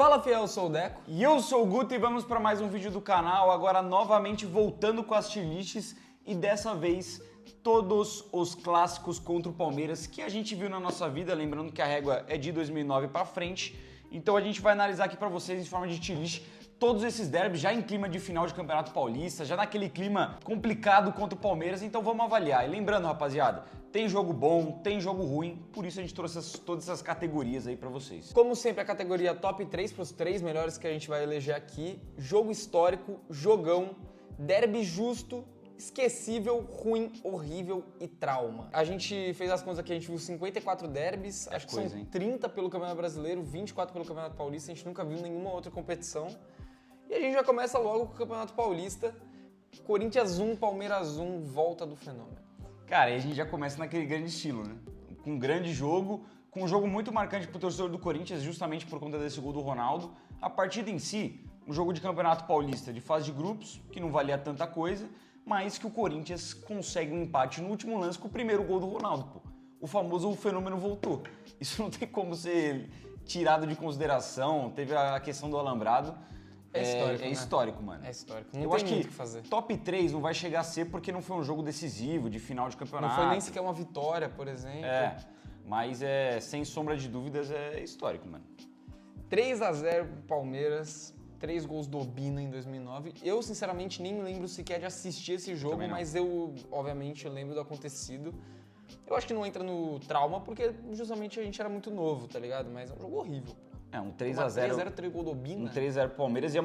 Fala fiel, eu sou o Deco. E eu sou o Guto e vamos para mais um vídeo do canal, agora novamente voltando com as tier lists e dessa vez todos os clássicos contra o Palmeiras que a gente viu na nossa vida, lembrando que a régua é de 2009 para frente, então a gente vai analisar aqui para vocês em forma de tier list todos esses derbys já em clima de final de Campeonato Paulista, já naquele clima complicado contra o Palmeiras, então vamos avaliar. E lembrando, rapaziada, tem jogo bom, tem jogo ruim, por isso a gente trouxe todas essas categorias aí pra vocês. Como sempre, a categoria top 3 para os 3 melhores que a gente vai eleger aqui. Jogo histórico, jogão, derby justo, esquecível, ruim, horrível e trauma. A gente fez as contas aqui, a gente viu 54 derbys, acho que são 30 pelo Campeonato Brasileiro, 24 pelo Campeonato Paulista, a gente nunca viu nenhuma outra competição. E a gente já começa logo com o Campeonato Paulista. Corinthians 1, Palmeiras 1, volta do fenômeno. Cara, e a gente já começa naquele grande estilo, né? Com um grande jogo, com um jogo muito marcante pro torcedor do Corinthians, justamente por conta desse gol do Ronaldo. A partida em si, um jogo de Campeonato Paulista de fase de grupos, que não valia tanta coisa, mas que o Corinthians consegue um empate no último lance com o primeiro gol do Ronaldo, pô. O famoso fenômeno voltou. Isso não tem como ser tirado de consideração, teve a questão do alambrado. É histórico, mano. É histórico. Não Eu tem acho muito que o que fazer. top 3 não vai chegar a ser porque não foi um jogo decisivo, de final de campeonato. Não foi nem sequer uma vitória, por exemplo. Mas sem sombra de dúvidas, é histórico, mano. 3-0 pro Palmeiras, 3 gols do Obina em 2009. Eu, sinceramente, nem me lembro sequer de assistir esse jogo, mas eu, obviamente, lembro do acontecido. Eu acho que não entra no trauma, porque justamente a gente era muito novo, tá ligado? Mas é um jogo horrível. Um 3-0. 3-0, 3 gols do Obina. Um 3-0 pro Palmeiras. E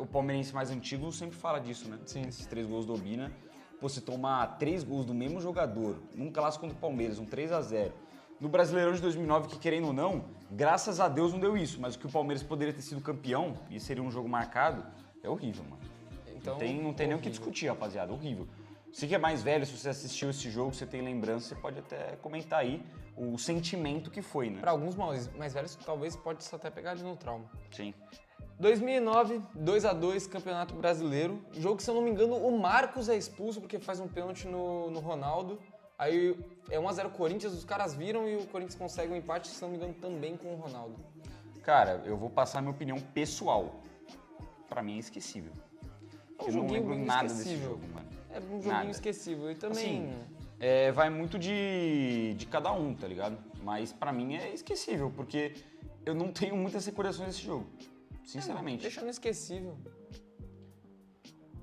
o palmeirense mais antigo sempre fala disso, né? Sim. Esses 3 gols do Obina. Pô, se tomar 3 gols do mesmo jogador, num clássico contra o Palmeiras, um 3-0. No Brasileirão de 2009, que querendo ou não, graças a Deus não deu isso. Mas o que o Palmeiras poderia ter sido campeão, e seria um jogo marcado, é horrível, mano. Então, não tem nem o que discutir, rapaziada. Horrível. Você que é mais velho, se você assistiu esse jogo, você tem lembrança, você pode até comentar aí o sentimento que foi, né? Para alguns mais velhos, talvez pode até pegar ali no trauma. Sim. 2009, 2-2, Campeonato Brasileiro. Jogo que, se eu não me engano, o Marcos é expulso porque faz um pênalti no Ronaldo. Aí é 1-0 Corinthians, os caras viram e o Corinthians consegue um empate, se não me engano, também com o Ronaldo. Cara, eu vou passar a minha opinião pessoal. Pra mim é esquecível. Eu não lembro nada desse jogo, mano. É um joguinho esquecível. E também... Assim, vai muito de cada um, tá ligado? Mas pra mim é esquecível, porque eu não tenho muitas recordações desse jogo. Sinceramente. Deixa no esquecível.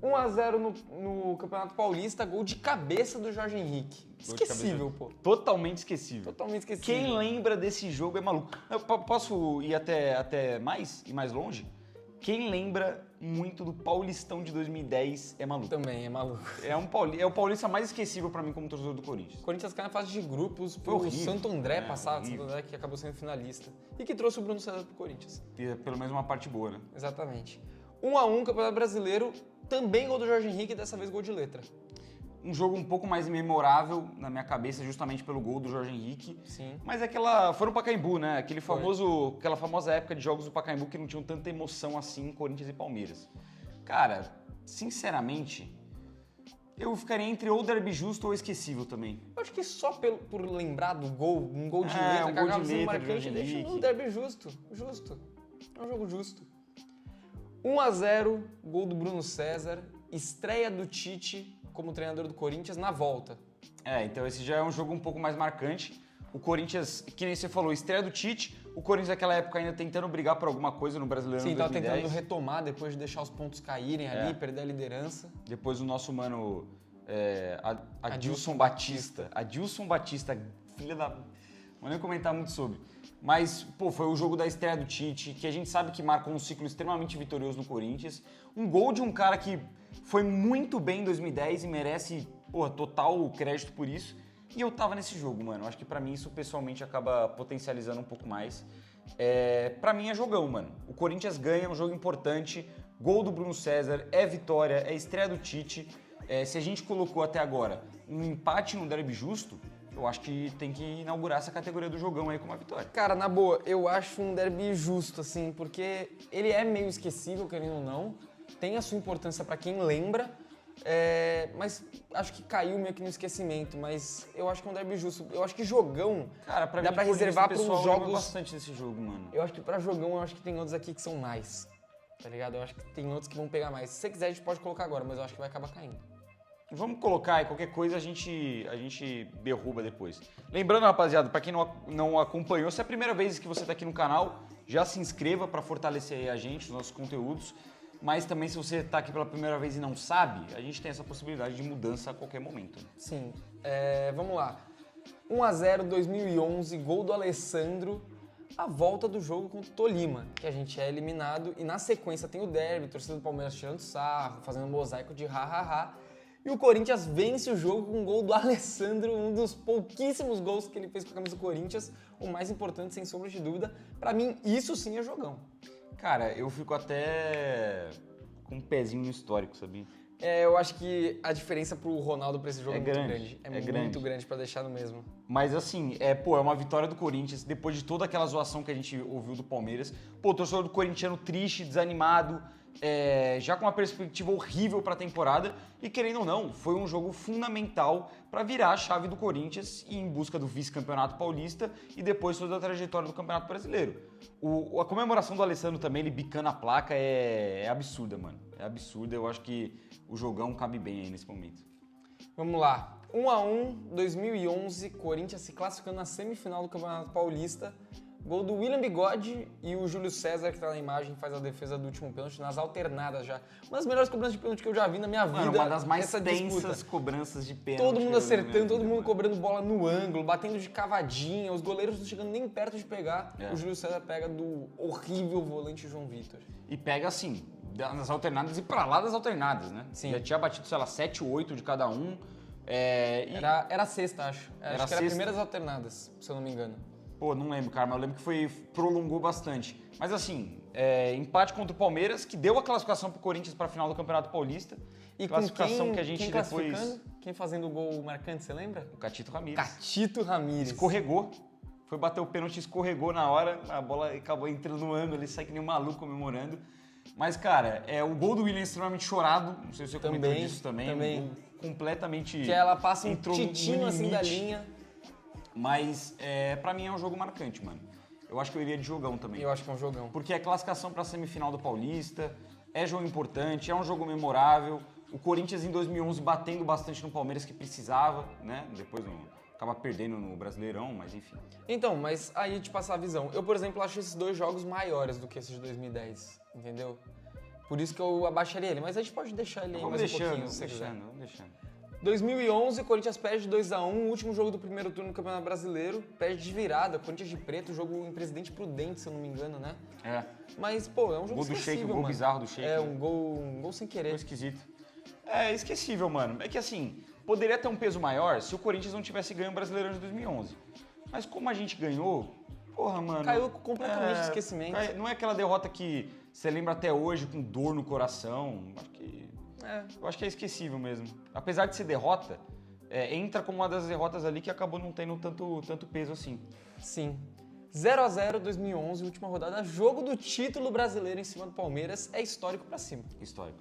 1-0 no Campeonato Paulista, gol de cabeça do Jorge Henrique. Esquecível, pô. Totalmente esquecível. Totalmente esquecível. Quem lembra desse jogo é maluco. Eu posso ir até mais longe? Quem lembra muito do Paulistão de 2010 é maluco. Também é maluco. É o paulista mais esquecível pra mim como torcedor do Corinthians. O Corinthians caiu na fase de grupos pro Santo André passado, Santo André que acabou sendo finalista. E que trouxe o Bruno César pro Corinthians. E pelo menos uma parte boa, né? Exatamente. 1-1, Campeonato Brasileiro, também gol do Jorge Henrique, dessa vez gol de letra. Um jogo um pouco mais memorável na minha cabeça, justamente pelo gol do Jorge Henrique. Sim. Mas foi no Pacaembu, né? Aquela famosa época de jogos do Pacaembu que não tinham tanta emoção assim em Corinthians e Palmeiras. Cara, sinceramente, eu ficaria entre ou derby justo ou esquecível também. Eu acho que só por lembrar do gol, um gol de letra, um que gol acaba de sendo letra, marcante, Jorge deixa Henrique. um derby justo. Justo. É um jogo justo. 1-0, gol do Bruno César, estreia do Tite como treinador do Corinthians na volta. Então esse já é um jogo um pouco mais marcante. O Corinthians, que nem você falou, estreia do Tite. O Corinthians naquela época ainda tentando brigar por alguma coisa no Brasileirão de 2010. Sim, tava tentando retomar depois de deixar os pontos caírem ali, perder a liderança. Depois o nosso mano Adilson Batista. Adilson Batista, filha da... Não vou nem comentar muito sobre. Mas, pô, foi o jogo da estreia do Tite, que a gente sabe que marcou um ciclo extremamente vitorioso no Corinthians. Um gol de um cara que foi muito bem em 2010 e merece, total crédito por isso. E eu tava nesse jogo, mano. Acho que pra mim isso pessoalmente acaba potencializando um pouco mais. Pra mim é jogão, mano. O Corinthians ganha, é um jogo importante. Gol do Bruno César, é vitória, é estreia do Tite. Se a gente colocou até agora um empate no derby justo, eu acho que tem que inaugurar essa categoria do jogão aí com uma vitória. Cara, na boa, eu acho um derby justo, assim, porque ele é meio esquecível, querendo ou não. Tem a sua importância pra quem lembra, Mas acho que caiu meio que no esquecimento, mas eu acho que é um derby justo. Eu acho que jogão Cara, pra dá mim, pra reservar para uns jogos... bastante desse jogo, mano. Eu acho que pra jogão, eu acho que tem outros aqui que são nice, tá ligado? Eu acho que tem outros que vão pegar mais. Se você quiser, a gente pode colocar agora, mas eu acho que vai acabar caindo. Vamos colocar aí, qualquer coisa a gente derruba depois. Lembrando, rapaziada, pra quem não acompanhou, se é a primeira vez que você tá aqui no canal, já se inscreva pra fortalecer aí a gente, os nossos conteúdos. Mas também, se você tá aqui pela primeira vez e não sabe, a gente tem essa possibilidade de mudança a qualquer momento. Sim. Vamos lá. 1x0 2011, gol do Alessandro. A volta do jogo contra o Tolima, que a gente é eliminado. E na sequência tem o derby, torcida do Palmeiras tirando sarro, fazendo um mosaico de ha-ha-ha. E o Corinthians vence o jogo com um gol do Alessandro, um dos pouquíssimos gols que ele fez com a camisa do Corinthians. O mais importante, sem sombra de dúvida. Pra mim, isso sim é jogão. Cara, eu fico até com um pezinho no histórico, sabia? Eu acho que a diferença pro Ronaldo pra esse jogo é muito grande. É muito grande. grande pra deixar no mesmo. Mas assim, é uma vitória do Corinthians, depois de toda aquela zoação que a gente ouviu do Palmeiras. Pô, o torcedor do corintiano triste, desanimado, já com uma perspectiva horrível pra temporada. E querendo ou não, foi um jogo fundamental pra virar a chave do Corinthians e ir em busca do vice-campeonato paulista e depois toda a trajetória do Campeonato Brasileiro. A comemoração do Alessandro também, ele bicando a placa, é absurda, mano. É absurda, eu acho que o jogão cabe bem aí nesse momento. Vamos lá. 1x1, 2011, Corinthians se classificando na semifinal do Campeonato Paulista. Gol do William Bigode e o Júlio César, que tá na imagem, faz a defesa do último pênalti nas alternadas já. Uma das melhores cobranças de pênalti que eu já vi na minha vida. Mano, uma das mais essa tensas disputa. cobranças de pênalti. Todo mundo acertando, todo mundo mano. cobrando bola no ângulo, batendo de cavadinha, os goleiros não chegando nem perto de pegar. O Júlio César pega do horrível volante João Vitor. E pega assim, nas alternadas e pra lá das alternadas, né? Sim. Já tinha batido, sei lá, 7, 8 de cada um. Era a sexta, acho. Acho que era sexta? as primeiras alternadas, se eu não me engano. Pô, não lembro, cara, mas eu lembro que prolongou bastante. Mas assim, empate contra o Palmeiras, que deu a classificação pro Corinthians pra final do Campeonato Paulista. E classificação com que a gente quem depois... classificando? Quem fazendo o gol marcante, você lembra? O Catito Ramírez. Catito Ramírez. Escorregou. Foi bater o pênalti, escorregou na hora, a bola acabou entrando no ângulo, ele sai que nem um maluco comemorando. Mas, cara, o gol do William é extremamente chorado, não sei se você comentou disso também. Um gol completamente... Que ela passa um entrou titinho no assim da limite. linha. Mas, pra mim, é um jogo marcante, mano. Eu acho que eu iria de jogão também. Eu acho que é um jogão. Porque é classificação pra semifinal do Paulista, é jogo importante, é um jogo memorável. O Corinthians em 2011 batendo bastante no Palmeiras que precisava, né? Depois acaba perdendo no Brasileirão, mas enfim. Então, mas aí te passar a visão. Eu, por exemplo, acho esses dois jogos maiores do que esses de 2010, entendeu? Por isso que eu abaixaria ele, mas a gente pode deixar ele aí mais um pouquinho, se você quiser. Vamos deixando. 2011, o Corinthians perde 2x1, o último jogo do primeiro turno do Campeonato Brasileiro, perde de virada, Corinthians de preto, jogo em Presidente Prudente, se eu não me engano, né? Mas, pô, é um jogo Gol do esquecível, Sheik, mano. gol bizarro do Sheik. Um gol sem querer. Foi esquisito. É esquecível, mano. É que assim, poderia ter um peso maior se o Corinthians não tivesse ganho o Brasileirão de 2011. Mas como a gente ganhou, porra, mano... Caiu completamente de esquecimento. Não é aquela derrota que você lembra até hoje com dor no coração. Eu acho que é esquecível mesmo. Apesar de ser derrota, entra como uma das derrotas ali que acabou não tendo tanto peso assim. Sim. 0x0 2011, última rodada, jogo do título brasileiro em cima do Palmeiras, é histórico pra cima. Histórico,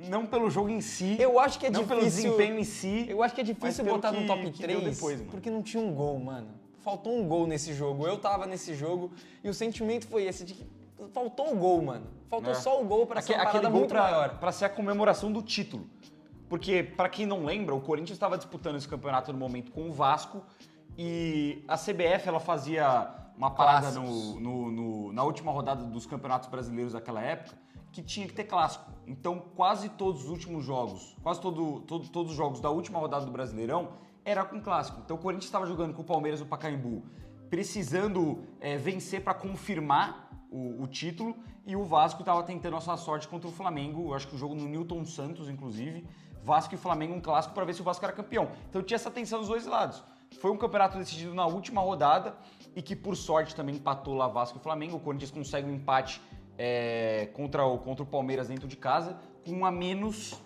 Não pelo jogo em si, eu acho que é não difícil, pelo desempenho em si. Eu acho que é difícil botar no top que deu 3, depois, mano. porque não tinha um gol, mano. Faltou um gol nesse jogo. Eu tava nesse jogo e o sentimento foi esse de que faltou o gol, mano. Faltou só o gol pra ser uma parada muito maior. Pra ser a comemoração do título. Porque, pra quem não lembra, o Corinthians estava disputando esse campeonato no momento com o Vasco e a CBF ela fazia uma parada na última rodada dos campeonatos brasileiros daquela época que tinha que ter clássico. Então, quase todos os últimos jogos, todos os jogos da última rodada do Brasileirão era com clássico. Então, o Corinthians estava jogando com o Palmeiras no Pacaembu, precisando vencer para confirmar o título, e o Vasco estava tentando a sua sorte contra o Flamengo, eu acho que o jogo no Newton Santos, inclusive, Vasco e Flamengo um clássico para ver se o Vasco era campeão. Então tinha essa tensão dos dois lados. Foi um campeonato decidido na última rodada e que por sorte também empatou lá Vasco e Flamengo. O Corinthians consegue um empate contra o Palmeiras dentro de casa, com um a menos.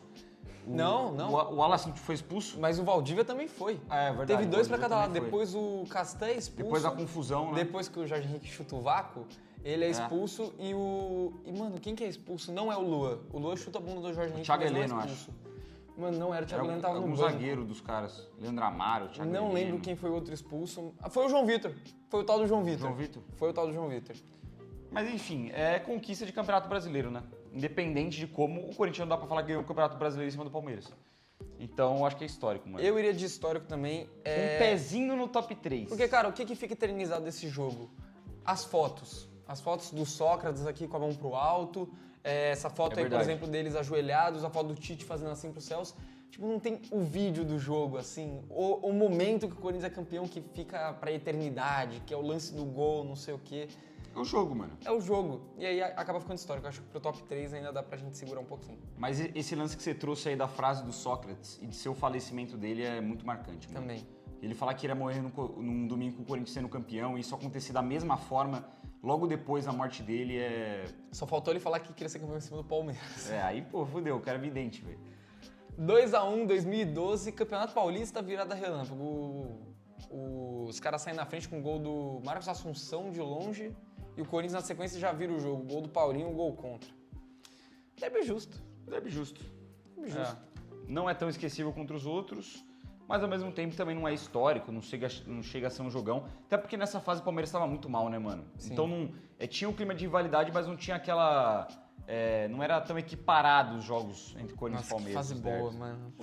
Não. O Alassim foi expulso. Mas o Valdívia também foi. É verdade. Teve 2 pra cada lado. Foi. Depois o Castan expulso. Depois da confusão, né? Depois que o Jorge Henrique chuta o vácuo. Ele é expulso e mano, quem que é expulso? Não é o Lua. O Lua chuta a bunda do Jorge Henrique, Thiago mas não é Heleno, expulso. Mano, não era. O Thiago Heleno tava no um banco. zagueiro dos caras. Leandro Amaro, Thiago Não Heleno. lembro quem foi o outro expulso. Foi o João Vitor. Foi o tal do João Vitor. João Vitor? Foi o tal do João Vitor. Mas enfim, é conquista de Campeonato Brasileiro, né? Independente de como o Corinthians não dá pra falar que ganhou o Campeonato Brasileiro em cima do Palmeiras. Então, eu acho que é histórico, mano. Eu iria de histórico também. Um pezinho no top 3. Porque, cara, o que fica eternizado desse jogo? As fotos. As fotos do Sócrates aqui com a mão pro alto. Essa foto aí, por exemplo, deles ajoelhados. A foto do Tite fazendo assim pros céus. Tipo, não tem o vídeo do jogo, assim. O momento que o Corinthians é campeão que fica pra eternidade, que é o lance do gol, não sei o quê. É o jogo, mano. É o jogo. E aí acaba ficando histórico. Eu acho que pro top 3 ainda dá pra gente segurar um pouquinho. Mas esse lance que você trouxe aí da frase do Sócrates e de ser o falecimento dele é muito marcante, mano. Também. Ele falar que iria morrer num domingo com o Corinthians sendo campeão e isso acontecer da mesma forma logo depois da morte dele é... Só faltou ele falar que queria ser campeão em cima do Palmeiras. Aí, pô, fudeu, o cara é vidente, velho. 2x1, 2012, Campeonato Paulista, virada relâmpago. Os caras saem na frente com o gol do Marcos Assunção de longe e o Corinthians na sequência já vira o jogo. Gol do Paulinho, gol contra. Derby justo. Derby justo. Derby justo. Não é tão esquecível contra os outros, mas ao mesmo tempo também não é histórico, não chega a ser um jogão. Até porque nessa fase o Palmeiras estava muito mal, né, mano? Sim. Então tinha um clima de rivalidade, mas não tinha aquela... não era tão equiparado os jogos entre Corinthians e Palmeiras. Que fase boa, mano.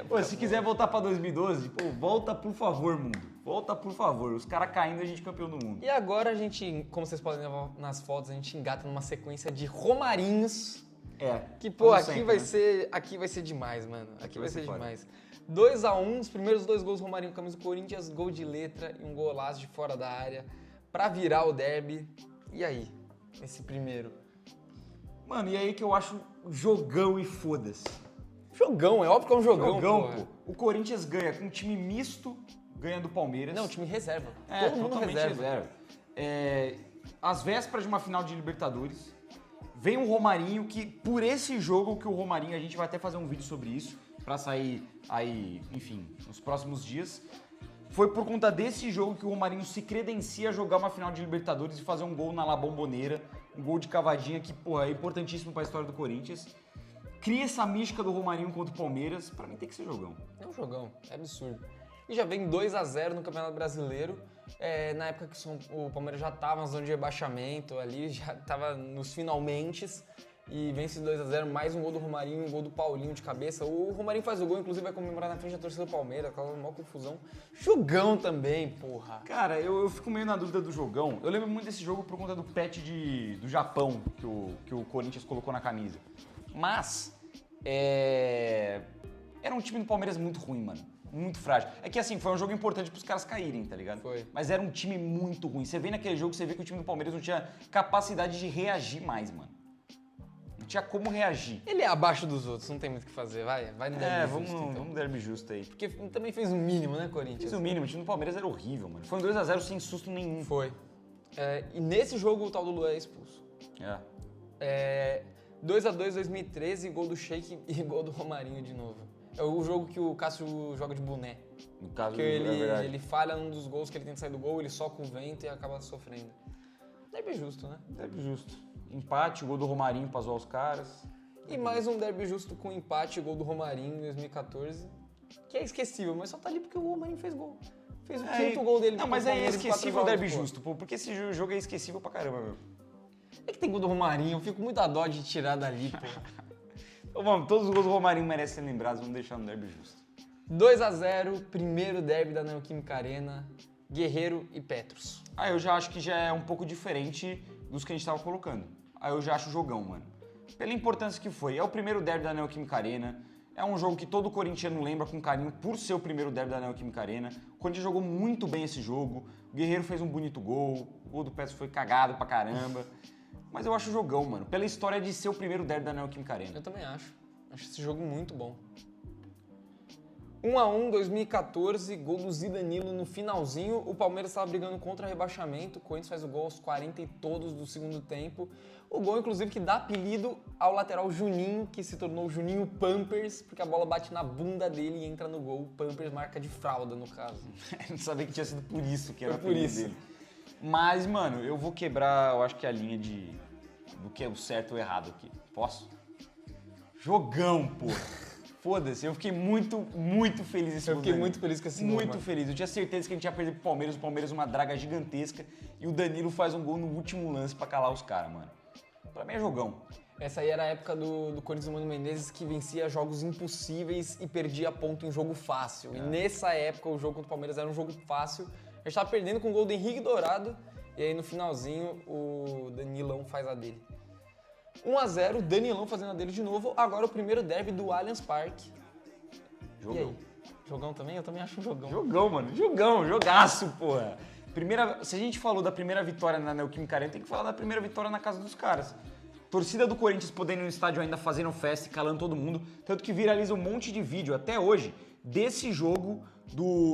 Pô, se quiser voltar pra 2012, pô, volta por favor, mundo. Volta por favor. Os caras caindo, a gente é campeão do mundo. E agora a gente, como vocês podem ver nas fotos, a gente engata numa sequência de Romarinhos. Que, pô, aqui vai ser demais, mano. Aqui vai ser demais. 2x1, os primeiros 2 gols do Romarinho, camisa do Corinthians, gol de letra e um golaço de fora da área pra virar o derby. E aí, esse primeiro? Mano, e aí que eu acho jogão e foda-se. Jogão, é óbvio que é um jogão, pô. O Corinthians ganha com um time misto, ganha do Palmeiras. Não, time reserva. Todo mundo reserva. Às vésperas de uma final de Libertadores, vem um Romarinho que, por esse jogo que o Romarinho, a gente vai até fazer um vídeo sobre isso, pra sair aí, enfim, nos próximos dias. Foi por conta desse jogo que o Romarinho se credencia a jogar uma final de Libertadores e fazer um gol na La Bombonera, um gol de cavadinha que, porra, é importantíssimo pra história do Corinthians. Cria essa mística do Romarinho contra o Palmeiras, pra mim tem que ser jogão. É um jogão, é absurdo. E já vem 2x0 no Campeonato Brasileiro, na época que o Palmeiras já tava na zona de rebaixamento ali, já tava nos finalmentes. E vence 2x0, mais um gol do Romarinho, um gol do Paulinho de cabeça. O Romarinho faz o gol, inclusive vai comemorar na frente da torcida do Palmeiras, aquela maior confusão. Jogão também, porra. Cara, eu fico meio na dúvida do jogão. Eu lembro muito desse jogo por conta do patch do Japão que o Corinthians colocou na camisa. Mas, era um time do Palmeiras muito ruim, mano. Muito frágil. É que assim, foi um jogo importante pros caras caírem, tá ligado? Foi. Mas era um time muito ruim. Você vê naquele jogo, você vê que o time do Palmeiras não tinha capacidade de reagir mais, mano. Não tinha como reagir. Ele é abaixo dos outros, não tem muito o que fazer, vai no derby justo. Vamos no derby justo aí. Porque também fez o mínimo, né, Corinthians? Fez o mínimo, o time do Palmeiras era horrível, mano. Foi um 2x0 sem susto nenhum. Foi. E nesse jogo o tal do Luan é expulso. 2x2 2013, gol do Sheik e gol do Romarinho de novo. É o jogo que o Cássio joga de boné. No caso, que ele falha num dos gols que ele tenta sair do gol, ele soca o vento e acaba sofrendo. Derby justo, né? Derby justo. Empate, o gol do Romarinho pra zoar os caras. E mais um derby justo com empate, gol do Romarinho em 2014, que é esquecível, mas só tá ali porque o Romarinho fez gol. Fez o quinto gol dele. Não, mas é esquecível o derby justo, pô, porque esse jogo é esquecível pra caramba, meu. É que tem gol do Romarinho, eu fico muito a dó de tirar dali, pô. Então, vamos, todos os gols do Romarinho merecem ser lembrados, vamos deixar no derby justo. 2x0, primeiro derby da Neoquímica Arena, Guerreiro e Petros. Eu já acho que já é um pouco diferente dos que a gente tava colocando. Eu já acho jogão, mano. Pela importância que foi. É o primeiro derby da Neoquímica Arena. É um jogo que todo corintiano lembra com carinho por ser o primeiro derby da Neoquímica Arena. O Corinthians jogou muito bem esse jogo. O Guerreiro fez um bonito gol. O gol do Petros foi cagado pra caramba. Mas eu acho jogão, mano. Pela história de ser o primeiro derby da Neoquímica Arena. Eu também acho. Acho esse jogo muito bom. 1x1, 2014, gol do Zidanilo no finalzinho. O Palmeiras estava brigando contra rebaixamento. O Corinthians faz o gol aos 40 e todos do segundo tempo. O gol, inclusive, que dá apelido ao lateral Juninho, que se tornou Juninho Pampers, porque a bola bate na bunda dele e entra no gol. Pampers, marca de fralda, no caso. Não sabia que tinha sido por isso que era por isso. dele. Mas, mano, eu vou quebrar, eu acho que a linha do que é o certo ou errado aqui. Posso? Jogão, pô. Foda-se, eu fiquei muito, muito feliz esse Eu gol fiquei do Danilo. muito feliz com esse gol, Muito mano. feliz. Eu tinha certeza que a gente ia perder pro Palmeiras. O Palmeiras uma draga gigantesca. E o Danilo faz um gol no último lance pra calar os caras, mano. Pra mim é jogão. Essa aí era a época do Corinthians do Mano Menezes, que vencia jogos impossíveis e perdia ponto em jogo fácil. E nessa época o jogo contra o Palmeiras era um jogo fácil. A gente tava perdendo com o gol do Henrique Dourado. E aí no finalzinho o Danilão faz a dele. 1-0, Danilão fazendo a dele de novo. Agora o primeiro derby do Allianz Parque. Jogão. E aí? Jogão também? Eu também acho um jogão. Jogão, mano. Jogão, jogaço, porra. Se a gente falou da primeira vitória na Neoquímica Arena, tem que falar da primeira vitória na casa dos caras. Torcida do Corinthians podendo ir no estádio ainda fazendo festa e calando todo mundo. Tanto que viraliza um monte de vídeo até hoje desse jogo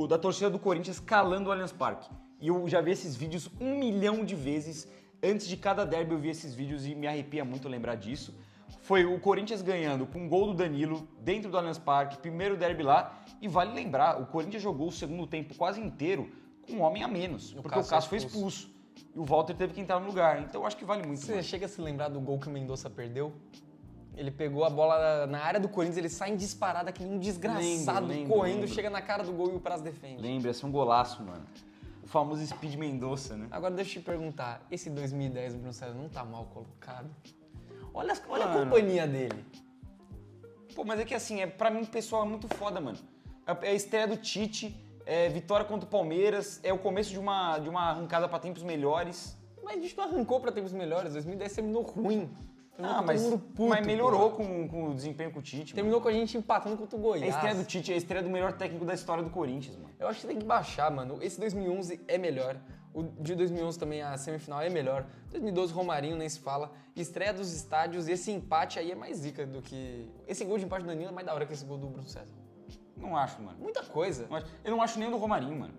da torcida do Corinthians calando o Allianz Parque. E eu já vi esses vídeos 1 milhão de vezes. Antes de cada derby eu vi esses vídeos e me arrepia muito lembrar disso. Foi o Corinthians ganhando com um gol do Danilo dentro do Allianz Parque, primeiro derby lá. E vale lembrar, o Corinthians jogou o segundo tempo quase inteiro com um homem a menos, porque o Cássio foi expulso. E o Walter teve que entrar no lugar. Então eu acho que vale muito. Você chega a se lembrar do gol que o Mendonça perdeu? Ele pegou a bola na área do Corinthians, ele sai em disparada que nem um desgraçado, correndo, chega na cara do gol e o Praz defende. Lembra, esse é um golaço, mano. O famoso Speed Mendonça, né? Agora deixa eu te perguntar, esse 2010 do Bruno César não tá mal colocado? Olha a Mano. companhia dele. Pô, mas é que assim, pra mim o pessoal é muito foda, mano. É a estreia do Tite, é vitória contra o Palmeiras, é o começo de uma arrancada pra tempos melhores. Mas a gente não arrancou pra tempos melhores, 2010 terminou ruim. Terminou com todo mundo puto, mas melhorou porra. com o desempenho com o Tite, Terminou com a gente empatando contra o Goiás. A estreia do Tite é a estreia do melhor técnico da história do Corinthians, mano. Eu acho que tem que baixar, mano. Esse 2011 é melhor. O de 2011 também, a semifinal é melhor. 2012, Romarinho, nem se fala. Estreia dos estádios, esse empate aí é mais zica do que... Esse gol de empate do Danilo é mais da hora que esse gol do Bruno César. Não acho, mano. Muita coisa. Eu não acho nem o do Romarinho, mano.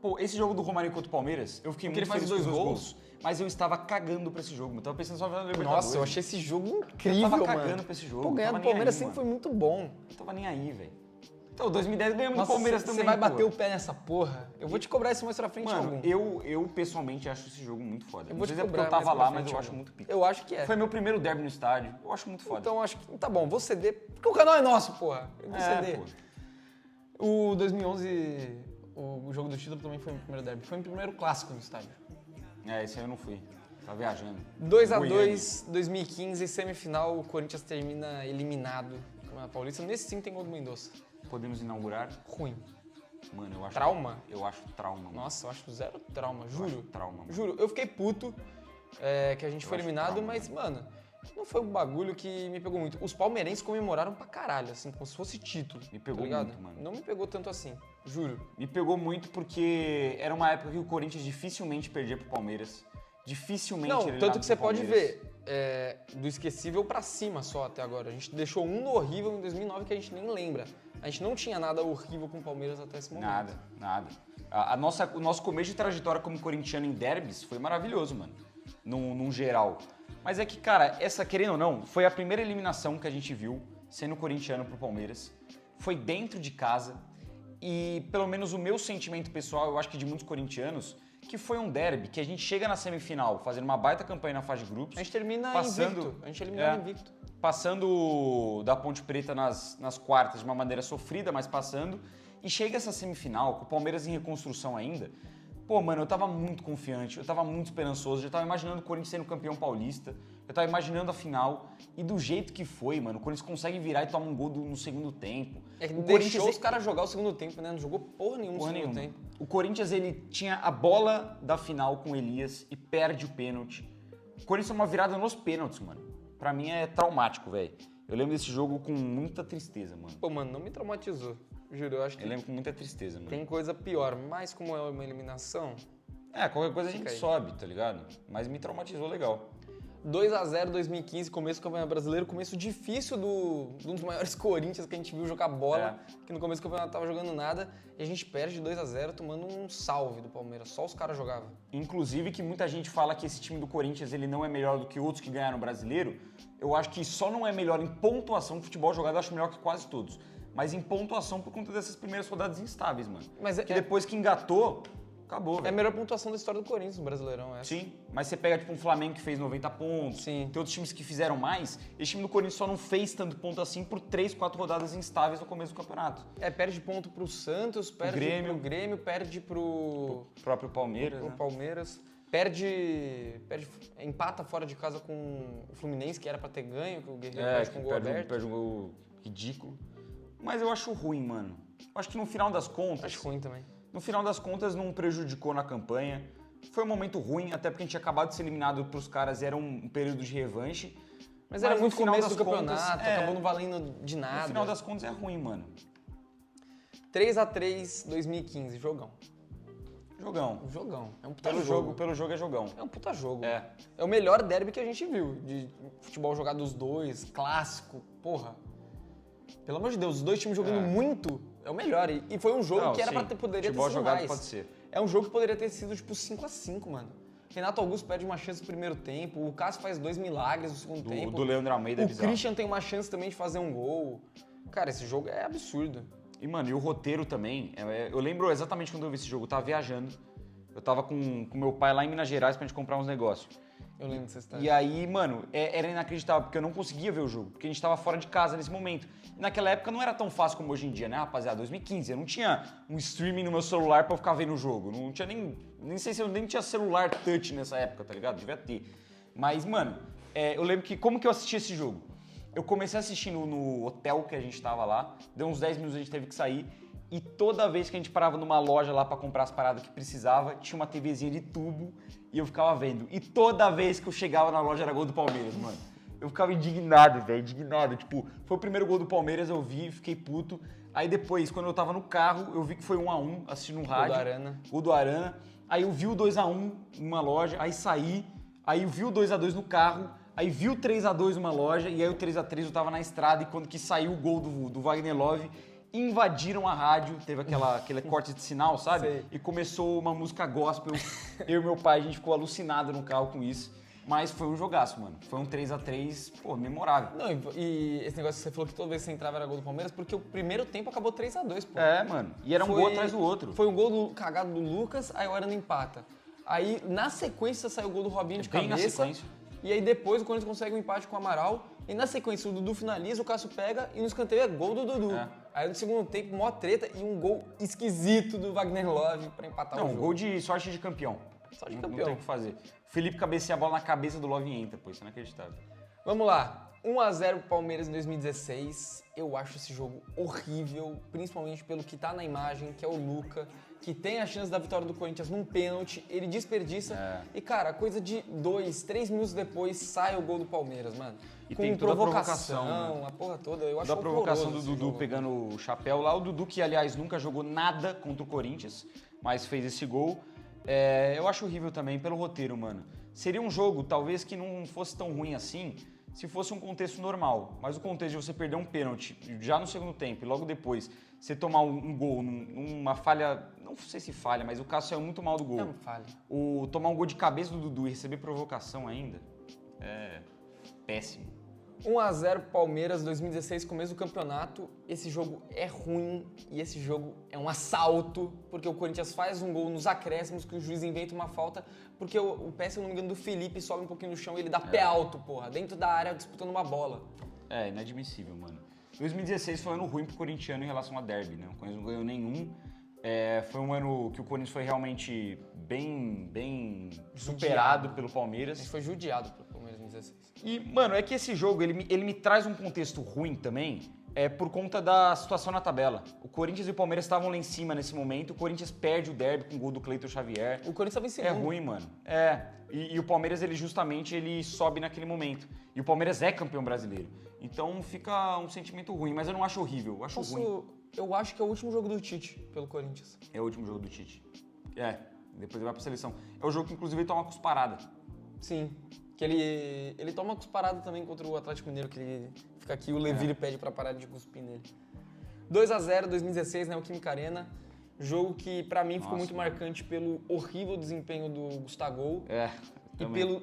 Pô, esse jogo do Romarinho contra o Palmeiras, eu fiquei Porque muito ele faz feliz dois com os gols. Mas eu estava cagando pra esse jogo, mano. Eu tava pensando só na Libertadores. Nossa, eu achei esse jogo incrível, Eu tava mano. cagando pra esse jogo. Pô, ganhar tava do nem Palmeiras aí, sempre mano. foi muito bom. Eu tava nem aí, velho. Então, 2010 ganhamos do Nossa, Palmeiras também, você vai pô. bater o pé nessa porra. Eu vou te cobrar isso mais pra frente Mano, algum. eu pessoalmente acho esse jogo muito foda. Eu Não vou sei te se é porque eu cobrar tava mais pra lá, mas frente eu acho algum. muito pica. Eu acho que é. Foi meu primeiro derby no estádio. Eu acho muito foda. Então acho que... Tá bom, vou ceder. Porque o canal é nosso, porra. Eu vou ceder. pô. O 2011, o jogo do título também foi meu primeiro derby. Foi meu primeiro clássico no estádio. Esse aí eu não fui. Tava viajando. 2-2, 2015, semifinal, o Corinthians termina eliminado do Campeonato Paulista. Nesse sim tem gol do Mendonça. Podemos inaugurar? Ruim. Mano, eu acho... Trauma? Eu acho trauma, mano. Nossa, eu acho zero trauma, Eu juro. acho trauma, mano. Juro, eu fiquei puto que a gente foi acho eliminado, trauma, mas, mano, não foi um bagulho que me pegou muito. Os palmeirenses comemoraram pra caralho, assim, como se fosse título. Me pegou tá ligado? muito, mano. Não me pegou tanto assim, juro. Me pegou muito porque era uma época que o Corinthians dificilmente perdia pro Palmeiras. Dificilmente Não, ele tanto dava que você pro pode Palmeiras. ver, do esquecível pra cima só até agora. A gente deixou um no horrível em 2009 que a gente nem lembra. A gente não tinha nada horrível com o Palmeiras até esse momento. Nada. O nosso começo de trajetória como corintiano em derbys foi maravilhoso, mano. Num geral. Mas é que, cara, querendo ou não, foi a primeira eliminação que a gente viu sendo corintiano pro Palmeiras. Foi dentro de casa. E pelo menos o meu sentimento pessoal, eu acho que de muitos corintianos, que foi um derby, que a gente chega na semifinal fazendo uma baita campanha na fase de grupos. A gente termina invicto. A gente eliminado invicto. Passando da Ponte Preta nas quartas de uma maneira sofrida, mas passando. E chega essa semifinal, com o Palmeiras em reconstrução ainda. Pô, mano, eu tava muito confiante, eu tava muito esperançoso, já tava imaginando o Corinthians sendo campeão paulista, eu tava imaginando a final. E do jeito que foi, mano, o Corinthians consegue virar e toma um gol no segundo tempo. É que o deixou Corinthians os caras jogar o segundo tempo, né? Não jogou porra nenhuma no segundo tempo. O Corinthians, ele tinha a bola da final com o Elias e perde o pênalti. O Corinthians é uma virada nos pênaltis, mano. Pra mim é traumático, velho. Eu lembro desse jogo com muita tristeza, mano. Pô, mano, não me traumatizou. Juro, eu acho que Eu lembro com muita tristeza, mano. tem coisa pior. Mas como é uma eliminação... Qualquer coisa a gente Fica aí. sobe, tá ligado? Mas me traumatizou legal. 2-0 2015, começo do Campeonato Brasileiro, começo difícil de um dos maiores Corinthians que a gente viu jogar bola, que no começo do campeonato tava jogando nada, e a gente perde de 2-0 tomando um salve do Palmeiras, só os caras jogavam. Inclusive que muita gente fala que esse time do Corinthians ele não é melhor do que outros que ganharam o Brasileiro. Eu acho que só não é melhor em pontuação, futebol jogado eu acho melhor que quase todos. Mas em pontuação por conta dessas primeiras rodadas instáveis, mano. Mas que depois que engatou, Acabou, É a velho. melhor pontuação da história do Corinthians no Brasileirão, essa. Sim, mas você pega tipo um Flamengo que fez 90 pontos, Sim. tem outros times que fizeram mais, esse time do Corinthians só não fez tanto ponto assim por 3, 4 rodadas instáveis no começo do campeonato. Perde ponto pro Santos, perde pro Grêmio, perde pro O próprio Palmeiras, pro né? Palmeiras. Empata fora de casa com o Fluminense, que era pra ter ganho, que o Guerreiro perde com o gol aberto. perde um gol ridículo. Mas eu acho ruim, mano. Eu acho que no final das contas... Acho ruim também. No final das contas, não prejudicou na campanha. Foi um momento ruim, até porque a gente tinha acabado de ser eliminado pros caras, era um período de revanche. Mas era no muito final começo das do contas, campeonato, acabou não valendo de nada. No final das contas é ruim, mano. 3x3, 2015, jogão. Jogão. Jogão. É um puta Pelo jogo. jogo é jogão. É um puta jogo. É. É o melhor derby que a gente viu, de futebol jogado dos dois, clássico, porra. Pelo amor de Deus, os dois times jogando muito, é o melhor. E foi um jogo Não, que era sim. pra poderia ter Futebol sido jogado mais. pode ser. É um jogo que poderia ter sido tipo 5x5, mano. Renato Augusto perde uma chance no primeiro tempo, o Cássio faz 2 milagres no segundo tempo. Do Leandro Almeida é O bizarro. Christian tem uma chance também de fazer um gol. Cara, esse jogo é absurdo. E, mano, e o roteiro também. Eu lembro exatamente quando eu vi esse jogo. Eu tava viajando. Eu tava com meu pai lá em Minas Gerais pra gente comprar uns negócios. Eu lembro dessa história. E aí, mano, era inacreditável, porque eu não conseguia ver o jogo, porque a gente tava fora de casa nesse momento. E naquela época não era tão fácil como hoje em dia, né, rapaziada? 2015, eu não tinha um streaming no meu celular pra eu ficar vendo o jogo. Não tinha nem sei se eu nem tinha celular touch nessa época, tá ligado? Devia ter. Mas, mano, eu lembro que, como que eu assisti esse jogo? Eu comecei assistindo no hotel que a gente tava lá, deu uns 10 minutos a gente teve que sair, e toda vez que a gente parava numa loja lá pra comprar as paradas que precisava, tinha uma TVzinha de tubo e eu ficava vendo. E toda vez que eu chegava na loja era gol do Palmeiras, mano. Eu ficava indignado, velho, indignado. Tipo, foi o primeiro gol do Palmeiras, eu vi, fiquei puto. Aí depois, quando eu tava no carro, eu vi que foi 1x1, assistindo no rádio. do Arana. Gol do Arana. Aí eu vi o 2x1 numa loja, aí saí. Aí eu vi o 2x2 no carro. Aí vi o 3x2 numa loja. E aí o 3x3 eu tava na estrada. E quando que saiu o gol do Wagner Love, invadiram a rádio, teve aquele corte de sinal, sabe? Sei. E começou uma música gospel. Eu e meu pai, a gente ficou alucinado no carro com isso. Mas foi um jogaço, mano. Foi um 3x3, pô, memorável. Não, e esse negócio que você falou que toda vez que você entrava era gol do Palmeiras, porque o primeiro tempo acabou 3x2, pô. É, mano. E era um gol atrás do outro. Foi um gol cagado do Lucas, aí o Arana empata. Aí, na sequência, saiu o gol do Robinho de Bem na cabeça. sequência. E aí depois o Corinthians consegue um empate com o Amaral. E na sequência o Dudu finaliza, o Cássio pega e no escanteio é gol do Dudu. É. Aí no segundo tempo, mó treta e um gol esquisito do Wagner Love pra empatar o Não, jogo. gol de sorte de campeão. Sorte de Não campeão. tem o que fazer. Felipe cabeceia a bola na cabeça do Love e entra, pô, isso é inacreditável. Vamos lá. 1x0 pro Palmeiras em 2016. Eu acho esse jogo horrível, principalmente pelo que tá na imagem, que é o Luca, que tem a chance da vitória do Corinthians num pênalti, ele desperdiça. E, cara, coisa de 2, 3 minutos depois sai o gol do Palmeiras, mano. E com tem toda a provocação, provocação, né? a porra toda. Eu acho Da provocação horroroso do esse Dudu jogo. pegando o chapéu lá. O Dudu que, aliás, nunca jogou nada contra o Corinthians, mas fez esse gol. Eu acho horrível também pelo roteiro, mano. Seria um jogo, talvez, que não fosse tão ruim assim, se fosse um contexto normal. Mas o contexto de você perder um pênalti já no segundo tempo e logo depois você tomar um gol numa falha, não sei se falha, mas o Cássio saiu muito mal do gol. Não, falha. Tomar um gol de cabeça do Dudu e receber provocação ainda, é péssimo. 1x0 Palmeiras 2016, começo do campeonato. Esse jogo é ruim e esse jogo é um assalto, porque o Corinthians faz um gol nos acréscimos, que o juiz inventa uma falta, porque o pé, se eu não me engano, do Felipe sobe um pouquinho no chão e ele dá pé alto, porra, dentro da área disputando uma bola. É inadmissível, mano. 2016 foi um ano ruim pro corintiano em relação a derby, né? O Corinthians não ganhou nenhum. Foi um ano que o Corinthians foi realmente bem superado pelo Palmeiras. A gente foi judiado pelo Palmeiras em 2016. E, mano, é que esse jogo, ele me traz um contexto ruim também, por conta da situação na tabela. O Corinthians e o Palmeiras estavam lá em cima nesse momento, o Corinthians perde o derby com o gol do Cleiton Xavier. O Corinthians estava em segundo. É ruim, mano. E o Palmeiras, ele sobe naquele momento. E o Palmeiras é campeão brasileiro. Então fica um sentimento ruim, mas eu não acho horrível, eu acho ruim. Eu acho que é o último jogo do Tite pelo Corinthians. É o último jogo do Tite. Depois ele vai pra seleção. É o jogo que, inclusive, ele toma cusparada. Sim. Que ele toma cusparada também contra o Atlético Mineiro, que ele fica aqui, o Levi pede pra parar de cuspir nele. 2x0, 2016, né, o Química Arena. Jogo que, pra mim, ficou muito marcante pelo horrível desempenho do Gustavo. E também. pelo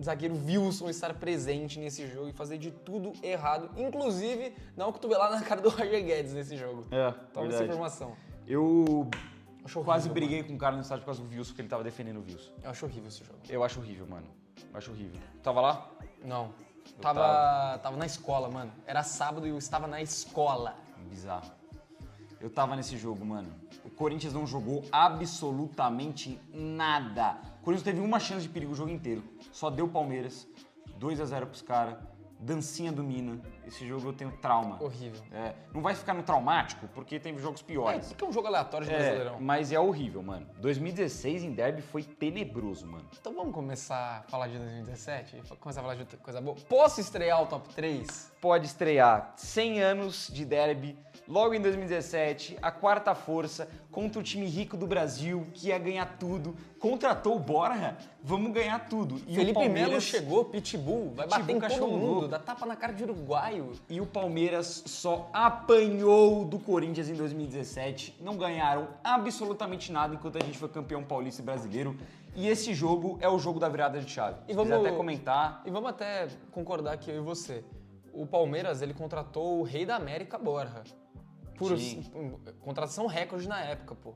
zagueiro Wilson estar presente nesse jogo e fazer de tudo errado. Inclusive, dar uma cotovelada na cara do Roger Guedes nesse jogo. Toma essa informação. Acho horrível, Quase briguei com um cara no estádio por causa do Wilson, porque ele tava defendendo o Wilson. Eu acho horrível esse jogo. Eu acho horrível, mano. Eu acho horrível. Tava lá? Não. Tava na escola, mano. Era sábado e eu estava na escola. Bizarro. Eu tava nesse jogo, mano. O Corinthians não jogou absolutamente nada. O Corinthians teve uma chance de perigo o jogo inteiro. Só deu Palmeiras. 2-0 pros caras. Dancinha do Mina. Esse jogo eu tenho trauma. Horrível. Não vai ficar no traumático, porque teve jogos piores. Porque é um jogo aleatório de Brasileirão. Mas é horrível, mano. 2016 em derby foi tenebroso, mano. Então vamos começar a falar de 2017? Começar a falar de coisa boa? Posso estrear o top 3? Pode estrear 100 anos de derby, logo em 2017, a quarta força contra o time rico do Brasil, que ia ganhar tudo. Contratou o Borja, vamos ganhar tudo. E Felipe o Palmeiras Melo chegou, Pitbull, vai bater em todo cachorro mundo, louco. dá tapa na cara de uruguaio. E o Palmeiras só apanhou do Corinthians em 2017. Não ganharam absolutamente nada enquanto a gente foi campeão paulista e brasileiro. E esse jogo é o jogo da virada de chave. Se quiser até comentar. E vamos até concordar aqui, eu e você. O Palmeiras, ele contratou o rei da América, Borja. Contratação recorde na época, pô.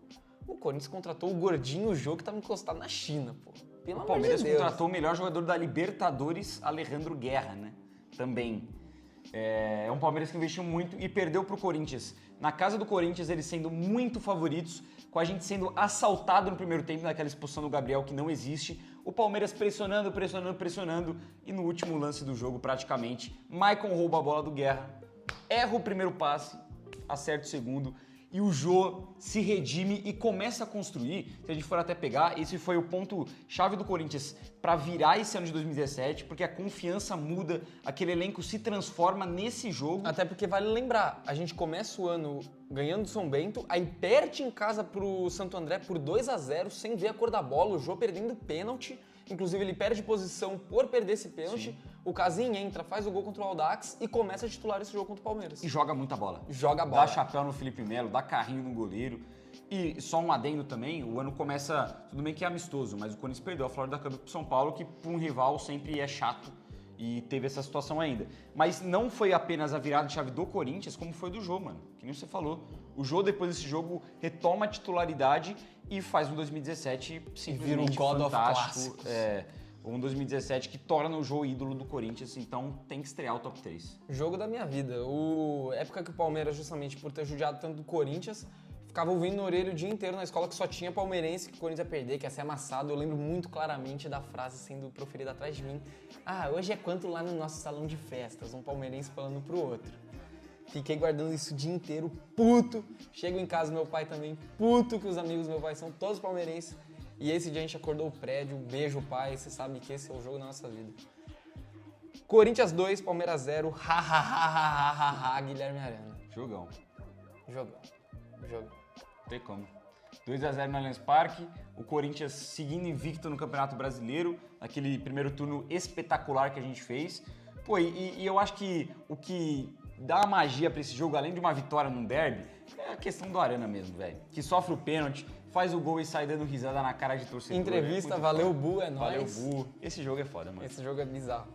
O Corinthians contratou o gordinho Jô, que tava encostado na China, pô. Pelo O amor Palmeiras de Deus. contratou o melhor jogador da Libertadores, Alejandro Guerra, né? Também. É um Palmeiras que investiu muito e perdeu pro Corinthians. Na casa do Corinthians, eles sendo muito favoritos, com a gente sendo assaltado no primeiro tempo, naquela expulsão do Gabriel que não existe. O Palmeiras pressionando, e no último lance do jogo, praticamente, Maicon rouba a bola do Guerra, erra o primeiro passe, acerta o segundo, e o Jô se redime e começa a construir. Se a gente for até pegar, esse foi o ponto-chave do Corinthians para virar esse ano de 2017, porque a confiança muda, aquele elenco se transforma nesse jogo. Até porque vale lembrar, a gente começa o ano ganhando do São Bento, aí perde em casa pro Santo André por 2-0, sem ver a cor da bola, o Jô perdendo pênalti. Inclusive, ele perde posição por perder esse pênalti. Sim. O Casim entra, faz o gol contra o Audax e começa a titular esse jogo contra o Palmeiras. E joga muita bola. Joga a bola. Dá chapéu no Felipe Melo, dá carrinho no goleiro. E só um adendo também, o ano começa, tudo bem que é amistoso, mas o Corinthians perdeu a Florida Cup pro São Paulo, que para um rival sempre é chato. E teve essa situação ainda. Mas não foi apenas a virada de chave do Corinthians, como foi do Jô, mano. Que nem você falou. O Jô, depois desse jogo, retoma a titularidade e faz um 2017 simplesmente vira um God fantástico. of Um 2017 que torna o Jô ídolo do Corinthians, então tem que estrear o top 3. Jogo da minha vida. Época que o Palmeiras, justamente por ter judiado tanto do Corinthians, ficava ouvindo na orelha o dia inteiro na escola que só tinha palmeirense, que o Corinthians ia perder, que ia ser amassado. Eu lembro muito claramente da frase sendo proferida atrás de mim. Ah, hoje é quanto lá no nosso salão de festas, um palmeirense falando pro outro. Fiquei guardando isso o dia inteiro, puto. Chego em casa, meu pai também, puto, que os amigos do meu pai são todos palmeirenses. E esse dia a gente acordou o prédio, beijo pai, você sabe que esse é o jogo da nossa vida. Corinthians 2, Palmeiras 0, Guilherme Arana. Jogão. Jogão. Não tem como. 2-0 no Allianz Parque, o Corinthians seguindo invicto no Campeonato Brasileiro, naquele primeiro turno espetacular que a gente fez. Pô, e eu acho que o que dá magia pra esse jogo, além de uma vitória num derby, é a questão do Arana mesmo, velho. Que sofre o pênalti, faz o gol e sai dando risada na cara de torcedor. Entrevista, valeu Bu, é nóis. Valeu Bu. Esse jogo é foda, mano. Esse jogo é bizarro.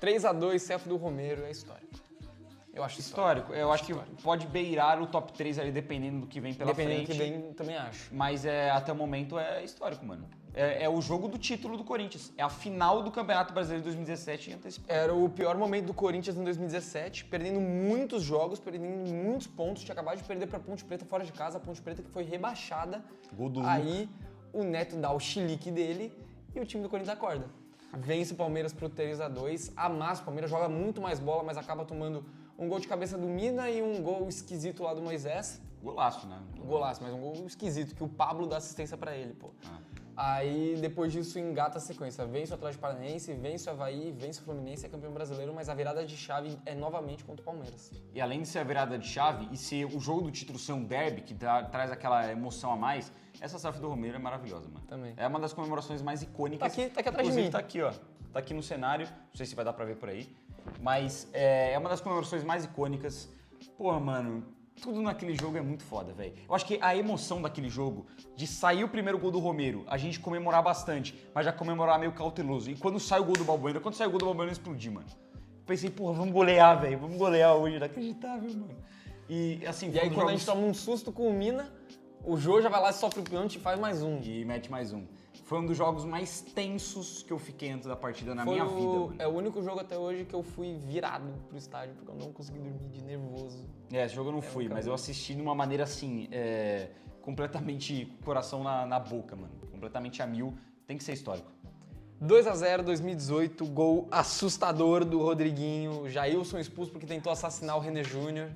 3-2, CF do Romero, é histórico. Eu acho histórico. Eu acho que pode beirar o top 3 ali, dependendo do que vem pela frente. Dependendo do que vem, também acho. Mas até o momento é histórico, mano. É o jogo do título do Corinthians. É a final do Campeonato Brasileiro de 2017 antecipado. Era o pior momento do Corinthians em 2017, perdendo muitos jogos, perdendo muitos pontos. Tinha acabado de perder pra Ponte Preta fora de casa, a Ponte Preta que foi rebaixada. Gol do Aí o Neto dá o chilique dele e o time do Corinthians acorda. Vence o Palmeiras pro 3-2, amassa o Palmeiras, joga muito mais bola, mas acaba tomando um gol de cabeça do Mina e um gol esquisito lá do Moisés. Golaço, né? Golaço, mas um gol esquisito, que o Pablo dá assistência pra ele, pô. Aí, depois disso, engata a sequência. Vence o Atlético Paranaense, vence o Avaí, vence o Fluminense, é campeão brasileiro, mas a virada de chave é novamente contra o Palmeiras. E além de ser a virada de chave e ser o jogo do título ser um derby, que traz aquela emoção a mais, essa SAF do Romero é maravilhosa, mano. Também. É uma das comemorações mais icônicas. Tá aqui atrás de mim. Tá aqui, ó. Tá aqui no cenário, não sei se vai dar pra ver por aí. Mas é uma das comemorações mais icônicas. Pô, mano, tudo naquele jogo é muito foda, velho. Eu acho que a emoção daquele jogo, de sair o primeiro gol do Romero, a gente comemorar bastante, mas já comemorar meio cauteloso. E quando sai o gol do Balbuena, eu explodi, mano. Pensei, porra, vamos golear, velho. Vamos golear hoje, inacreditável, mano. E assim, E aí quando a gente toma um susto com o Mina, O Jô já vai lá, sofre o pênalti e faz mais um. E mete mais um. Foi um dos jogos mais tensos que eu fiquei antes da partida na minha vida, mano. É o único jogo até hoje que eu fui virado pro estádio, porque eu não consegui dormir de nervoso. Esse jogo eu não fui, mas eu assisti de uma maneira assim, completamente com o coração na boca, mano. Completamente a mil. Tem que ser histórico. 2x0, 2018, gol assustador do Rodriguinho. Jailson expulso porque tentou assassinar o René Júnior.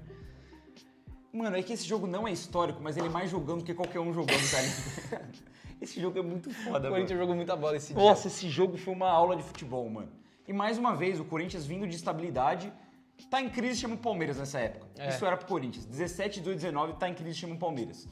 Mano, é que esse jogo não é histórico, mas ele é mais jogando do que qualquer um jogando, cara. Esse jogo é muito foda, O Corinthians mano. jogou muita bola esse dia. Nossa, esse jogo foi uma aula de futebol, mano. E mais uma vez, o Corinthians vindo de estabilidade, tá em crise, chama o Palmeiras nessa época. Isso era pro Corinthians. 17, 18, 19, tá em crise, chama o Palmeiras.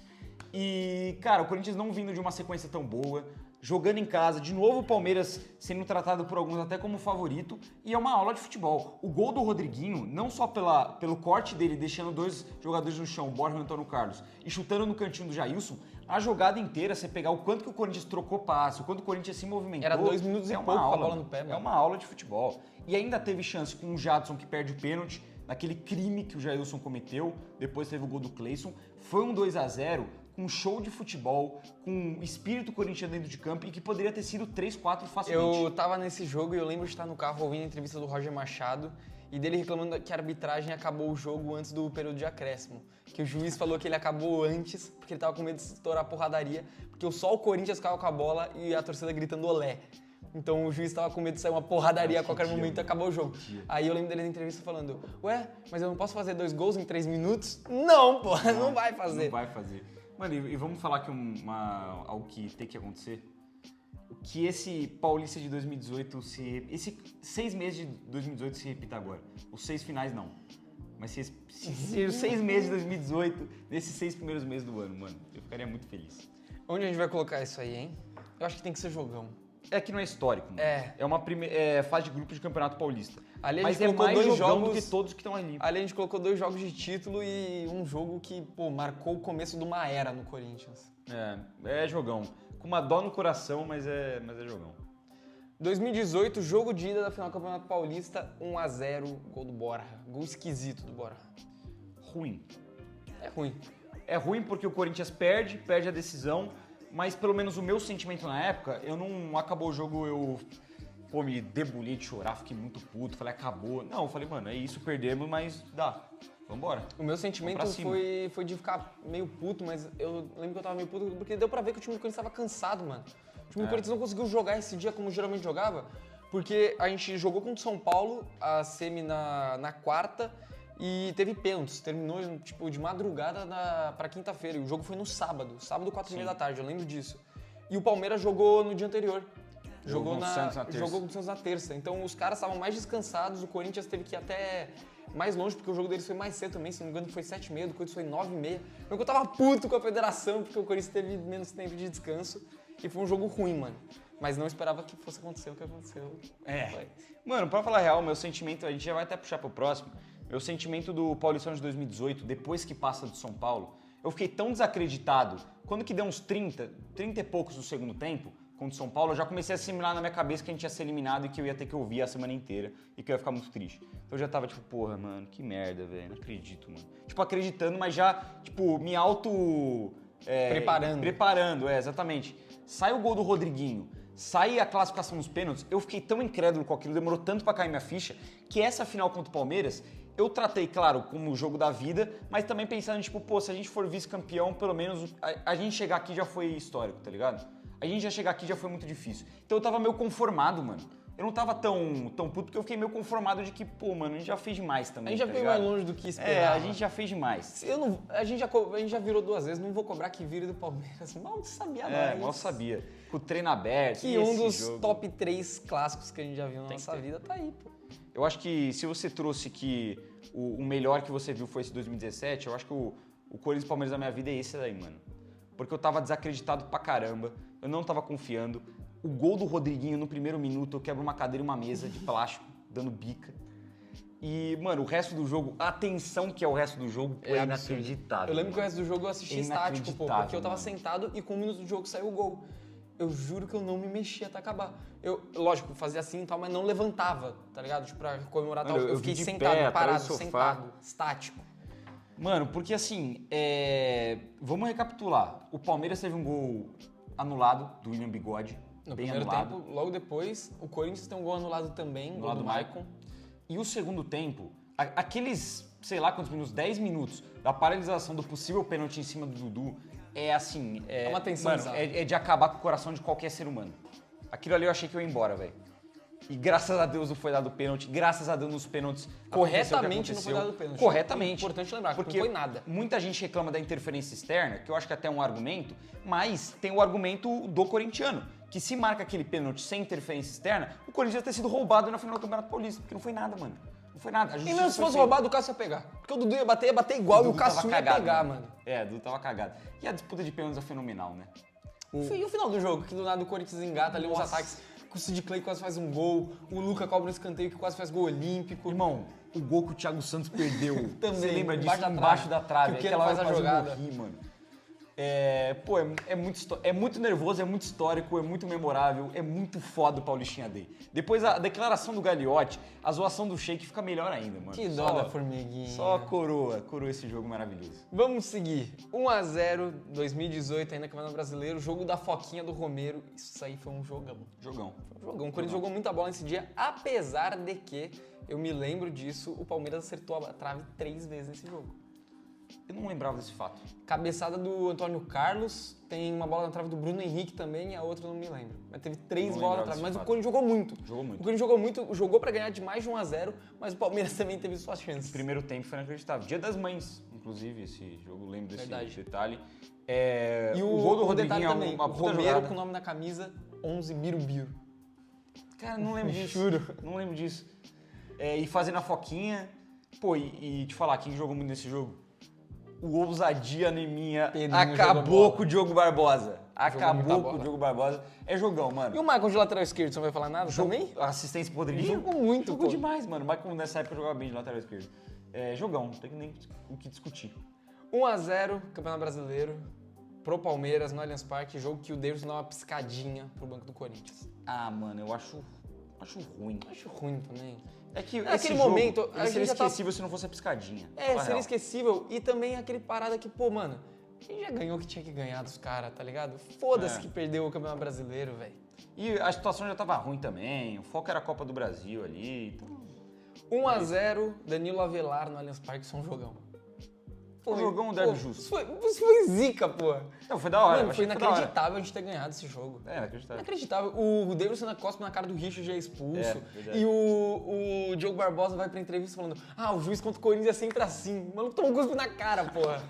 E, cara, o Corinthians não vindo de uma sequência tão boa, jogando em casa, de novo o Palmeiras sendo tratado por alguns até como favorito, e é uma aula de futebol. O gol do Rodriguinho, não só pelo corte dele, deixando dois jogadores no chão, o Borja e o Antônio Carlos, e chutando no cantinho do Jailson, a jogada inteira, você pegar o quanto que o Corinthians trocou passe, o quanto o Corinthians se movimentou... Era 2 minutos e pouco com a bola no pé, mano. É uma aula de futebol. E ainda teve chance com o Jadson, que perde o pênalti, naquele crime que o Jailson cometeu, depois teve o gol do Cleison. Foi um 2x0 com um show de futebol, com espírito corintiano dentro de campo e que poderia ter sido 3-4 facilmente. Eu tava nesse jogo e eu lembro de estar no carro ouvindo a entrevista do Roger Machado e dele reclamando que a arbitragem acabou o jogo antes do período de acréscimo. Que o juiz falou que ele acabou antes porque ele tava com medo de estourar a porradaria, porque só o Corinthians ficava com a bola e a torcida gritando olé. Então o juiz tava com medo de sair uma porradaria a qualquer momento e acabou o jogo. Aí eu lembro dele na entrevista falando, ué, mas eu não posso fazer 2 gols em 3 minutos? Não, pô, não vai fazer. Não vai fazer. Mano, e vamos falar que algo que tem que acontecer? Que esse Paulista de 2018 esse 6 meses de 2018 se repita agora. Os 6 finais não. Mas se os 6 meses de 2018, nesses 6 primeiros meses do ano, mano, eu ficaria muito feliz. Onde a gente vai colocar isso aí, hein? Eu acho que tem que ser jogão. É que não é histórico, mano. É uma fase de grupo de Campeonato Paulista. Ali a Mas gente é colocou mais 2 jogão jogos do que todos que estão ali. Ali a gente colocou 2 jogos de título e um jogo que, pô, marcou o começo de uma era no Corinthians. É jogão. Com uma dó no coração, mas é jogão. 2018, jogo de ida da final do Campeonato Paulista, 1x0, gol do Borja. Gol esquisito do Borja. Ruim. É ruim. É ruim porque o Corinthians perde a decisão, mas pelo menos o meu sentimento na época, acabou o jogo, me debulhei de chorar, fiquei muito puto, falei, acabou. Não, eu falei, mano, é isso, perdemos, mas dá, vambora. O meu sentimento foi de ficar meio puto, mas eu lembro que eu tava meio puto porque deu pra ver que o time do Corinthians tava cansado, mano. O time do Corinthians não conseguiu jogar esse dia como geralmente jogava, porque a gente jogou contra o São Paulo, a semi na quarta, e teve pênaltis, terminou tipo de madrugada pra quinta-feira, e o jogo foi no sábado 4h30 da tarde, eu lembro disso. E o Palmeiras jogou no dia anterior. Jogou com o Santos na terça. Então os caras estavam mais descansados, o Corinthians teve que ir até mais longe, porque o jogo deles foi mais cedo também, se não me engano foi 7h30, do Corinthians foi 9h30. Eu tava puto com a federação, porque o Corinthians teve menos tempo de descanso, e foi um jogo ruim, mano. Mas não esperava que fosse acontecer o que aconteceu. Mano, pra falar a real, meu sentimento, a gente já vai até puxar pro próximo, meu sentimento do Paulistão de 2018, depois que passa do São Paulo, eu fiquei tão desacreditado, quando que deu uns 30 e poucos no segundo tempo, contra o São Paulo, eu já comecei a assimilar na minha cabeça que a gente ia ser eliminado e que eu ia ter que ouvir a semana inteira e que eu ia ficar muito triste. Então eu já tava tipo, porra, mano, que merda, velho, não acredito, mano. Tipo, acreditando, mas já, tipo, me Preparando, exatamente. Sai o gol do Rodriguinho, sai a classificação nos pênaltis, eu fiquei tão incrédulo com aquilo, demorou tanto pra cair minha ficha, que essa final contra o Palmeiras, eu tratei, claro, como o jogo da vida, mas também pensando, tipo, pô, se a gente for vice-campeão, pelo menos a gente chegar aqui já foi histórico, tá ligado? A gente já chegar aqui já foi muito difícil. Então eu tava meio conformado, mano. Eu não tava tão puto, porque eu fiquei meio conformado de que, pô, mano, a gente já fez demais também. A gente já veio mais longe do que esperava. A gente já fez demais. A gente já virou 2 vezes, não vou cobrar que vire do Palmeiras. Mal sabia nós. Mal sabia. Com o treino aberto. Que um dos top 3 clássicos que a gente já viu na nossa vida tá aí, pô. Eu acho que se você trouxe que o melhor que você viu foi esse 2017, eu acho que o Corinthians e Palmeiras da minha vida é esse daí, mano. Porque eu tava desacreditado pra caramba, eu não tava confiando. O gol do Rodriguinho no primeiro minuto, eu quebro uma cadeira e uma mesa de plástico, dando bica. E, mano, o resto do jogo, a tensão que é o resto do jogo é inacreditável. Eu lembro que o resto do jogo eu assisti estático, pô, porque eu tava sentado e com 1 minuto do jogo saiu o gol. Eu juro que eu não me mexia até acabar. Eu, lógico, fazia assim e tal, mas não levantava, tá ligado? Tipo, pra comemorar tal. Eu fiquei sentado, parado, sentado, estático. Mano, porque assim, vamos recapitular. O Palmeiras teve um gol anulado do William Bigode. No bem primeiro anulado. tempo, logo depois, o Corinthians tem um gol anulado também, gol Anulado do do Maicon. E o segundo tempo, aqueles, sei lá quantos minutos, 10 minutos da paralisação do possível pênalti em cima do Dudu, é assim... É uma tensão Mano, bizarra. é de acabar com o coração de qualquer ser humano. Aquilo ali eu achei que eu ia embora, velho. E graças a Deus não foi dado pênalti, graças a Deus nos pênaltis Corretamente aconteceu o que não foi aconteceu. dado pênalti. Corretamente. É importante lembrar, porque não foi nada. Muita gente reclama da interferência externa, que eu acho que até é um argumento, mas tem o argumento do corintiano, que se marca aquele pênalti sem interferência externa, o Corinthians ia ter sido roubado na final do Campeonato Paulista, porque não foi nada, mano. Não foi nada. A E justiça mesmo se foi fosse feita. roubado, o Cássio ia pegar. Porque o Dudu ia bater igual e o Dudu tava Cássio ia cagado, pegar, mano. É, o Dudu tava cagado. E a disputa de pênaltis é fenomenal, né? E o final do jogo, que do nada o Corinthians engata ali uns Nossa. ataques. O Sid Clay quase faz um gol, o Luca cobra um escanteio que quase faz gol olímpico. Irmão, o gol que o Thiago Santos perdeu. Também, Você lembra disso? embaixo da Embaixo trave. da trave. Que o Keno Aquela hora faz a quase jogada. morri, mano. É muito nervoso, é muito histórico, é muito memorável, é muito foda o Paulistinha Day. Depois a declaração do Gagliotti, a zoação do Sheik fica melhor ainda, mano. Que dó da formiguinha. Só coroa esse jogo maravilhoso. Vamos seguir. 1x0, 2018, ainda Campeonato Brasileiro, jogo da Foquinha do Romero. Isso aí foi um jogão. Jogão. O Corinthians jogou muita bola nesse dia, apesar de que, eu me lembro disso, o Palmeiras acertou a trave 3 vezes nesse jogo. Eu não lembrava desse fato. Cabeçada do Antônio Carlos, tem uma bola na trave do Bruno Henrique também, e a outra eu não me lembro. Mas teve 3 Não bolas na lembrava trave, desse mas o fato. Corinthians jogou muito. Jogou muito. O Corinthians jogou muito, jogou pra ganhar de mais de 1x0, mas o Palmeiras também teve suas chances. Primeiro tempo foi inacreditável. Dia das Mães, inclusive, esse jogo, lembro desse Verdade. detalhe. E o gol do detalhe Rodriguinho também, é uma o puta Romero jogada. com o nome na camisa, 11 Birubiru. Cara, não lembro disso. Juro. Não lembro disso. E fazendo a foquinha. Pô, e te falar, quem jogou muito nesse jogo? O Ousadia Aneminha Pedrinho acabou jogou bola. com o Diogo Barbosa. muita Acabou com bola. o Diogo Barbosa. É jogão, mano. E o Michael de lateral esquerdo, você não vai falar nada também? Assistência pro Rodriguinho? Jogou muito, Jogou pô. demais, mano. O Michael nessa época jogava bem de lateral esquerdo. Jogão, não tem nem o que discutir. 1x0, Campeonato Brasileiro, pro Palmeiras, no Allianz Parque, jogo que o Davidson dá uma piscadinha pro banco do Corinthians. Ah, mano, eu acho ruim. Acho ruim também. É que Naquele esse momento, jogo, a ele seria gente já tá- esquecível se não fosse a piscadinha. É, Fala seria real. esquecível. E também aquele parada que, pô, mano, a gente já ganhou o que tinha que ganhar dos caras, tá ligado? Foda-se É. que perdeu o Campeonato Brasileiro, velho. E a situação já tava ruim também, o foco era a Copa do Brasil ali. Então... 1x0, Danilo Avelar no Allianz Parque, isso é um jogão. Foi um jogão, um derby pô, justo. Isso foi zica, pô. Não, foi da hora, Mano, eu foi achei que foi da hora. inacreditável a gente ter ganhado esse jogo. Inacreditável. Inacreditável. O Davidson na Costa na cara do Richard já é expulso. Verdade. E o Diogo Barbosa vai pra entrevista falando: o juiz contra o Corinthians é sempre assim. O maluco tomou um cuspe na cara, porra.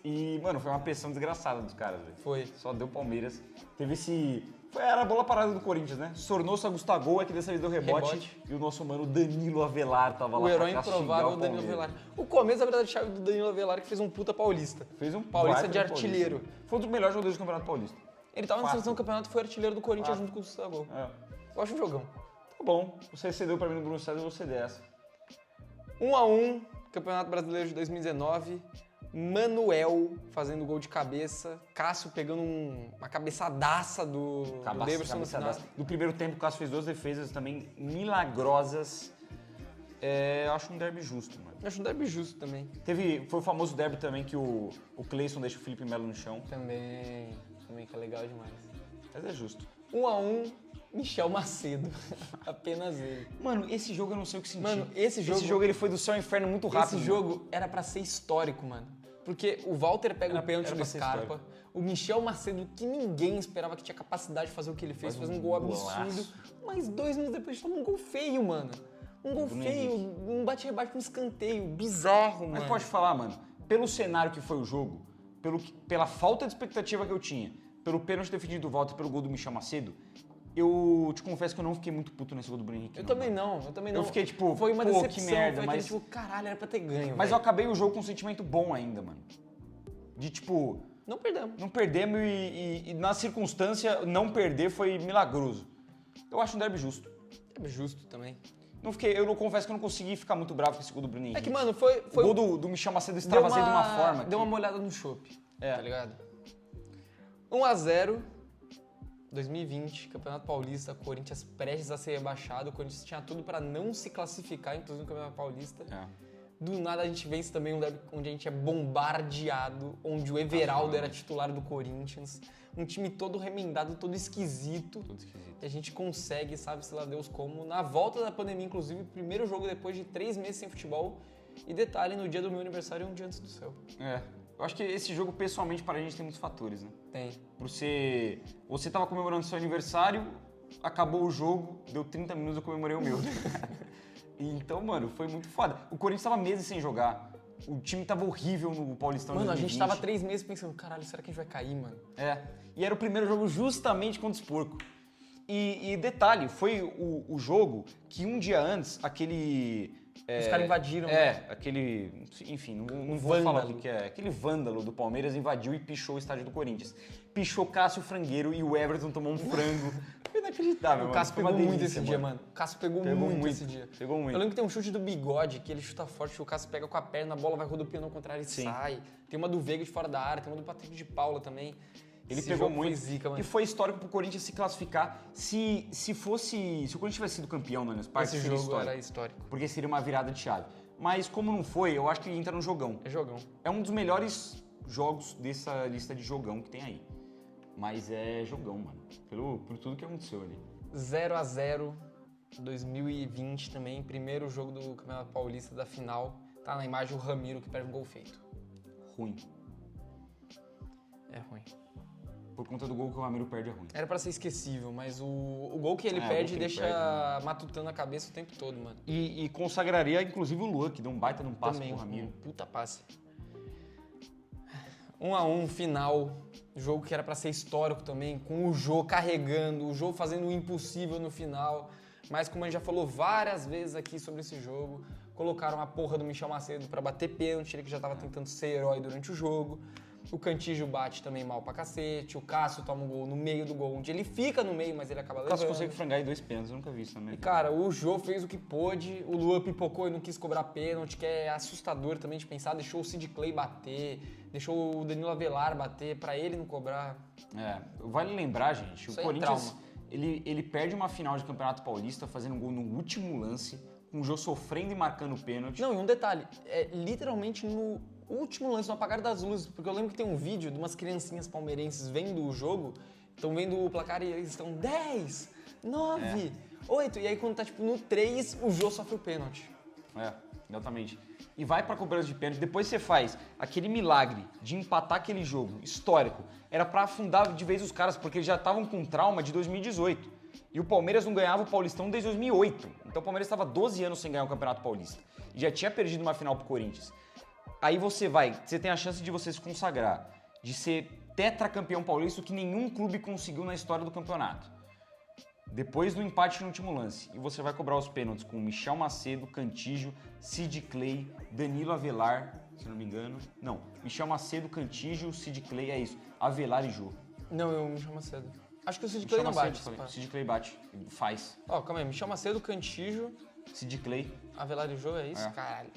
E, mano, foi uma pressão desgraçada dos caras, velho. Foi. Só deu Palmeiras. Teve esse... Era a bola parada do Corinthians, né? Sornosa Gustavo, é que dessa vez deu rebote. E o nosso mano Danilo Avelar tava lá O herói pra castigar improvável o Danilo Palmeiras. Avelar. O começo, na verdade, chave do Danilo Avelar que fez um puta paulista. Fez um Paulista baita de do artilheiro. Paulista. Foi um dos melhores jogadores do Campeonato Paulista. Ele tava na Fato. seleção do campeonato e foi artilheiro do Corinthians Fato. junto com o Gustavo. É. Eu acho um jogão. Tá bom. Você cedeu pra mim no Bruno César, eu vou ceder essa. 1x1, Campeonato Brasileiro de 2019. Manuel fazendo gol de cabeça. Cássio pegando uma cabeçadaça do Davidson no final. No primeiro tempo, o Cássio fez 2 defesas também milagrosas. Eu acho um derby justo, mano. Eu acho um derby justo também. Foi o famoso derby também que o Cleison deixa o Felipe Melo no chão. Também que é legal demais. Mas é justo. 1x1, Michel Macedo. Apenas ele. Mano, esse jogo eu não sei o que sentir. Mano, esse jogo ele foi do céu ao inferno muito rápido. Esse jogo era pra ser histórico, mano. Porque o Walter pega o pênalti era do pra ser Scarpa. histórico. O Michel Macedo, que ninguém esperava que tinha capacidade de fazer o que ele fez, Faz fez um um gol golaço. absurdo. Mas 2 minutos depois toma um gol feio, mano. Um gol Bruno feio, Henrique. um bate-rebate com um escanteio. Bizarro, Mas mano. pode falar, mano, pelo cenário que foi o jogo, pela falta de expectativa que eu tinha, pelo pênalti defendido do Walter e pelo gol do Michel Macedo, eu te confesso que eu não fiquei muito puto nesse gol do Bruno Henrique. Eu também não. Eu fiquei tipo, Foi uma pô, decepção. que merda, foi mas... aquele, tipo, caralho, era pra ter ganho, Mas eu velho. acabei o jogo com um sentimento bom ainda, mano. De tipo, Não perdemos. não perdemos e na circunstância não perder foi milagroso. Eu acho um derby justo. É justo também. Eu não confesso que eu não consegui ficar muito bravo com esse gol do Bruno Henrique. É que, mano, foi... O gol do Michel Macedo extravasei de uma forma. Deu que- uma molhada no chopp, É. tá ligado? 1x0, 2020, Campeonato Paulista, Corinthians prestes a ser rebaixado. O Corinthians tinha tudo pra não se classificar, inclusive no Campeonato Paulista. É. Do nada a gente vence também um derby onde a gente é bombardeado, onde o Everaldo era titular do Corinthians. Um time todo remendado, todo esquisito. E a gente consegue, sabe-se lá Deus como, na volta da pandemia, inclusive, primeiro jogo depois de 3 meses sem futebol. E detalhe, no dia do meu aniversário, um dia antes do seu. Eu acho que esse jogo, pessoalmente, para a gente tem muitos fatores, né? Tem. Você tava comemorando seu aniversário, acabou o jogo, deu 30 minutos, eu comemorei o meu. Então, mano, foi muito foda. O Corinthians tava meses sem jogar. O time tava horrível no Paulistão 2020. Mano, a gente tava 3 meses pensando, caralho, será que a gente vai cair, mano? E era o primeiro jogo justamente contra os porcos. E detalhe, foi o jogo que um dia antes, aquele... Os caras invadiram. Aquele... Enfim, não vou falar o que é. Aquele vândalo do Palmeiras invadiu e pichou o estádio do Corinthians. Pichou Cássio Frangueiro e o Everton tomou um frango. Inacreditável, mano. O Cássio pegou muito esse dia, mano. O Cássio pegou muito esse dia. Pegou muito. Eu lembro que tem um chute do Bigode, que ele chuta forte, o Cássio pega com a perna, a bola vai rodopiando ao contrário e sai. Tem uma do Veiga de fora da área, tem uma do Patrick de Paula também. Ele pegou muito. Zica, e foi histórico pro Corinthians se classificar. Se o Corinthians tivesse sido campeão no Allianz Parque, esse jogo era histórico. Porque seria uma virada de chave. Mas como não foi, eu acho que ele entra no jogão. É jogão. É um dos melhores jogos dessa lista de jogão que tem aí. Mas é jogão, mano. Por tudo que aconteceu ali. 0-0, 2020 também, primeiro jogo do Campeonato Paulista da final. Tá na imagem o Ramiro que perde um gol feito. Ruim. É ruim. Por conta do gol que o Ramiro perde é ruim. Era pra ser esquecível, mas o gol que ele perde deixa matutando a cabeça o tempo todo, mano. E consagraria, inclusive, o Luan, que deu um baita num passe pro Ramiro. Puta passe. 1-1, final. Jogo que era pra ser histórico também, com o Jô carregando, o Jô fazendo o impossível no final. Mas como a gente já falou várias vezes aqui sobre esse jogo, colocaram a porra do Michel Macedo pra bater pênalti, ele que já tava tentando ser herói durante o jogo. O Cantígio bate também mal pra cacete. O Cássio toma um gol no meio do gol, onde ele fica no meio, mas ele acaba levando. O Cássio consegue frangar em 2 pênaltis, eu nunca vi isso também. E, cara, o Jô fez o que pôde. O Luan pipocou e não quis cobrar pênalti, que é assustador também de pensar. Deixou o Sid Clay bater, deixou o Danilo Avelar bater, pra ele não cobrar. Vale lembrar, gente, isso o Corinthians, ele perde uma final de Campeonato Paulista fazendo um gol no último lance, com o Jô sofrendo e marcando pênalti. Não, e um detalhe, literalmente no último lance, no apagar das luzes, porque eu lembro que tem um vídeo de umas criancinhas palmeirenses vendo o jogo, estão vendo o placar e eles estão 10, 9, 8, e aí quando tá tipo no 3, o Jô sofre o pênalti. Exatamente. E vai pra cobrança de pênalti, depois você faz aquele milagre de empatar aquele jogo histórico. Era pra afundar de vez os caras, porque eles já estavam com trauma de 2018. E o Palmeiras não ganhava o Paulistão desde 2008. Então o Palmeiras estava 12 anos sem ganhar o Campeonato Paulista. E já tinha perdido uma final pro Corinthians. Aí você tem a chance de você se consagrar, de ser tetracampeão paulista, o que nenhum clube conseguiu na história do campeonato. Depois do empate no último lance. E você vai cobrar os pênaltis com Michel Macedo, Cantígio, Sid Clay, Danilo Avelar, se não me engano. Não, Michel Macedo, Cantígio, Sid Clay, é isso. Avelar e Jô. Não, eu Michel Macedo. Acho que o Sid Clay não bate. Sid Clay bate, faz. Calma aí, Michel Macedo, Cantígio, Sid Clay. Avelar e Jô, é isso? Caralho.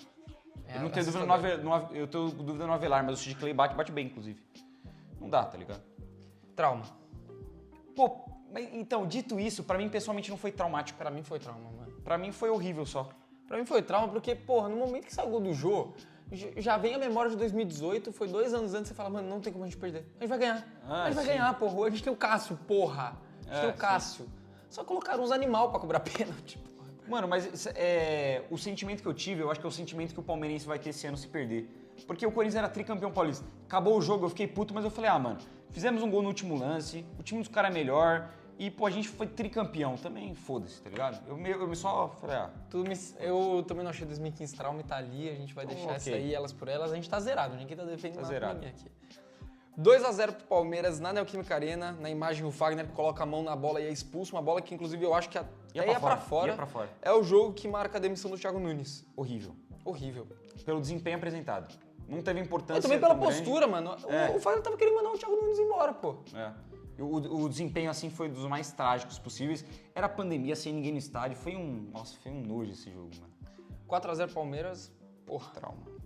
Eu não tenho dúvida eu tenho dúvida no Avelar, mas o Sid Clay bate bem, inclusive. Não dá, tá ligado? Trauma. Pô, então, dito isso, pra mim pessoalmente não foi traumático. Pra mim foi trauma, mano. Pra mim foi horrível só. Pra mim foi trauma porque, porra, no momento que saiu o gol do Jô, já vem a memória de 2018, foi 2 anos antes, você fala, mano, não tem como a gente perder. A gente vai ganhar. A gente vai ganhar, porra. A gente tem o Cássio, porra. A gente tem o Cássio. Só colocaram uns animal pra cobrar pênalti. Mano, mas o sentimento que eu tive, eu acho que é o sentimento que o palmeirense vai ter esse ano se perder. Porque o Corinthians era tricampeão paulista. Acabou o jogo, eu fiquei puto, mas eu falei, mano, fizemos um gol no último lance, o time dos caras é melhor e, pô, a gente foi tricampeão. Também, foda-se, tá ligado? Eu só falei, Eu também não achei 2015 trauma e tá ali, a gente vai deixar essa aí, elas por elas. A gente tá zerado, ninguém tá defendendo nada pra mim aqui. 2-0 pro Palmeiras na Neoquímica Arena. Na imagem o Fagner coloca a mão na bola e é expulso. Uma bola que inclusive eu acho que até ia pra fora. É o jogo que marca a demissão do Thiago Nunes. Horrível. Pelo desempenho apresentado. Não teve importância. E também pela postura, mano. O Fagner tava querendo mandar o Thiago Nunes embora, pô. O desempenho, assim, foi dos mais trágicos possíveis. Era pandemia, sem ninguém no estádio. Foi um nojo esse jogo, mano. 4-0 Palmeiras. Porra,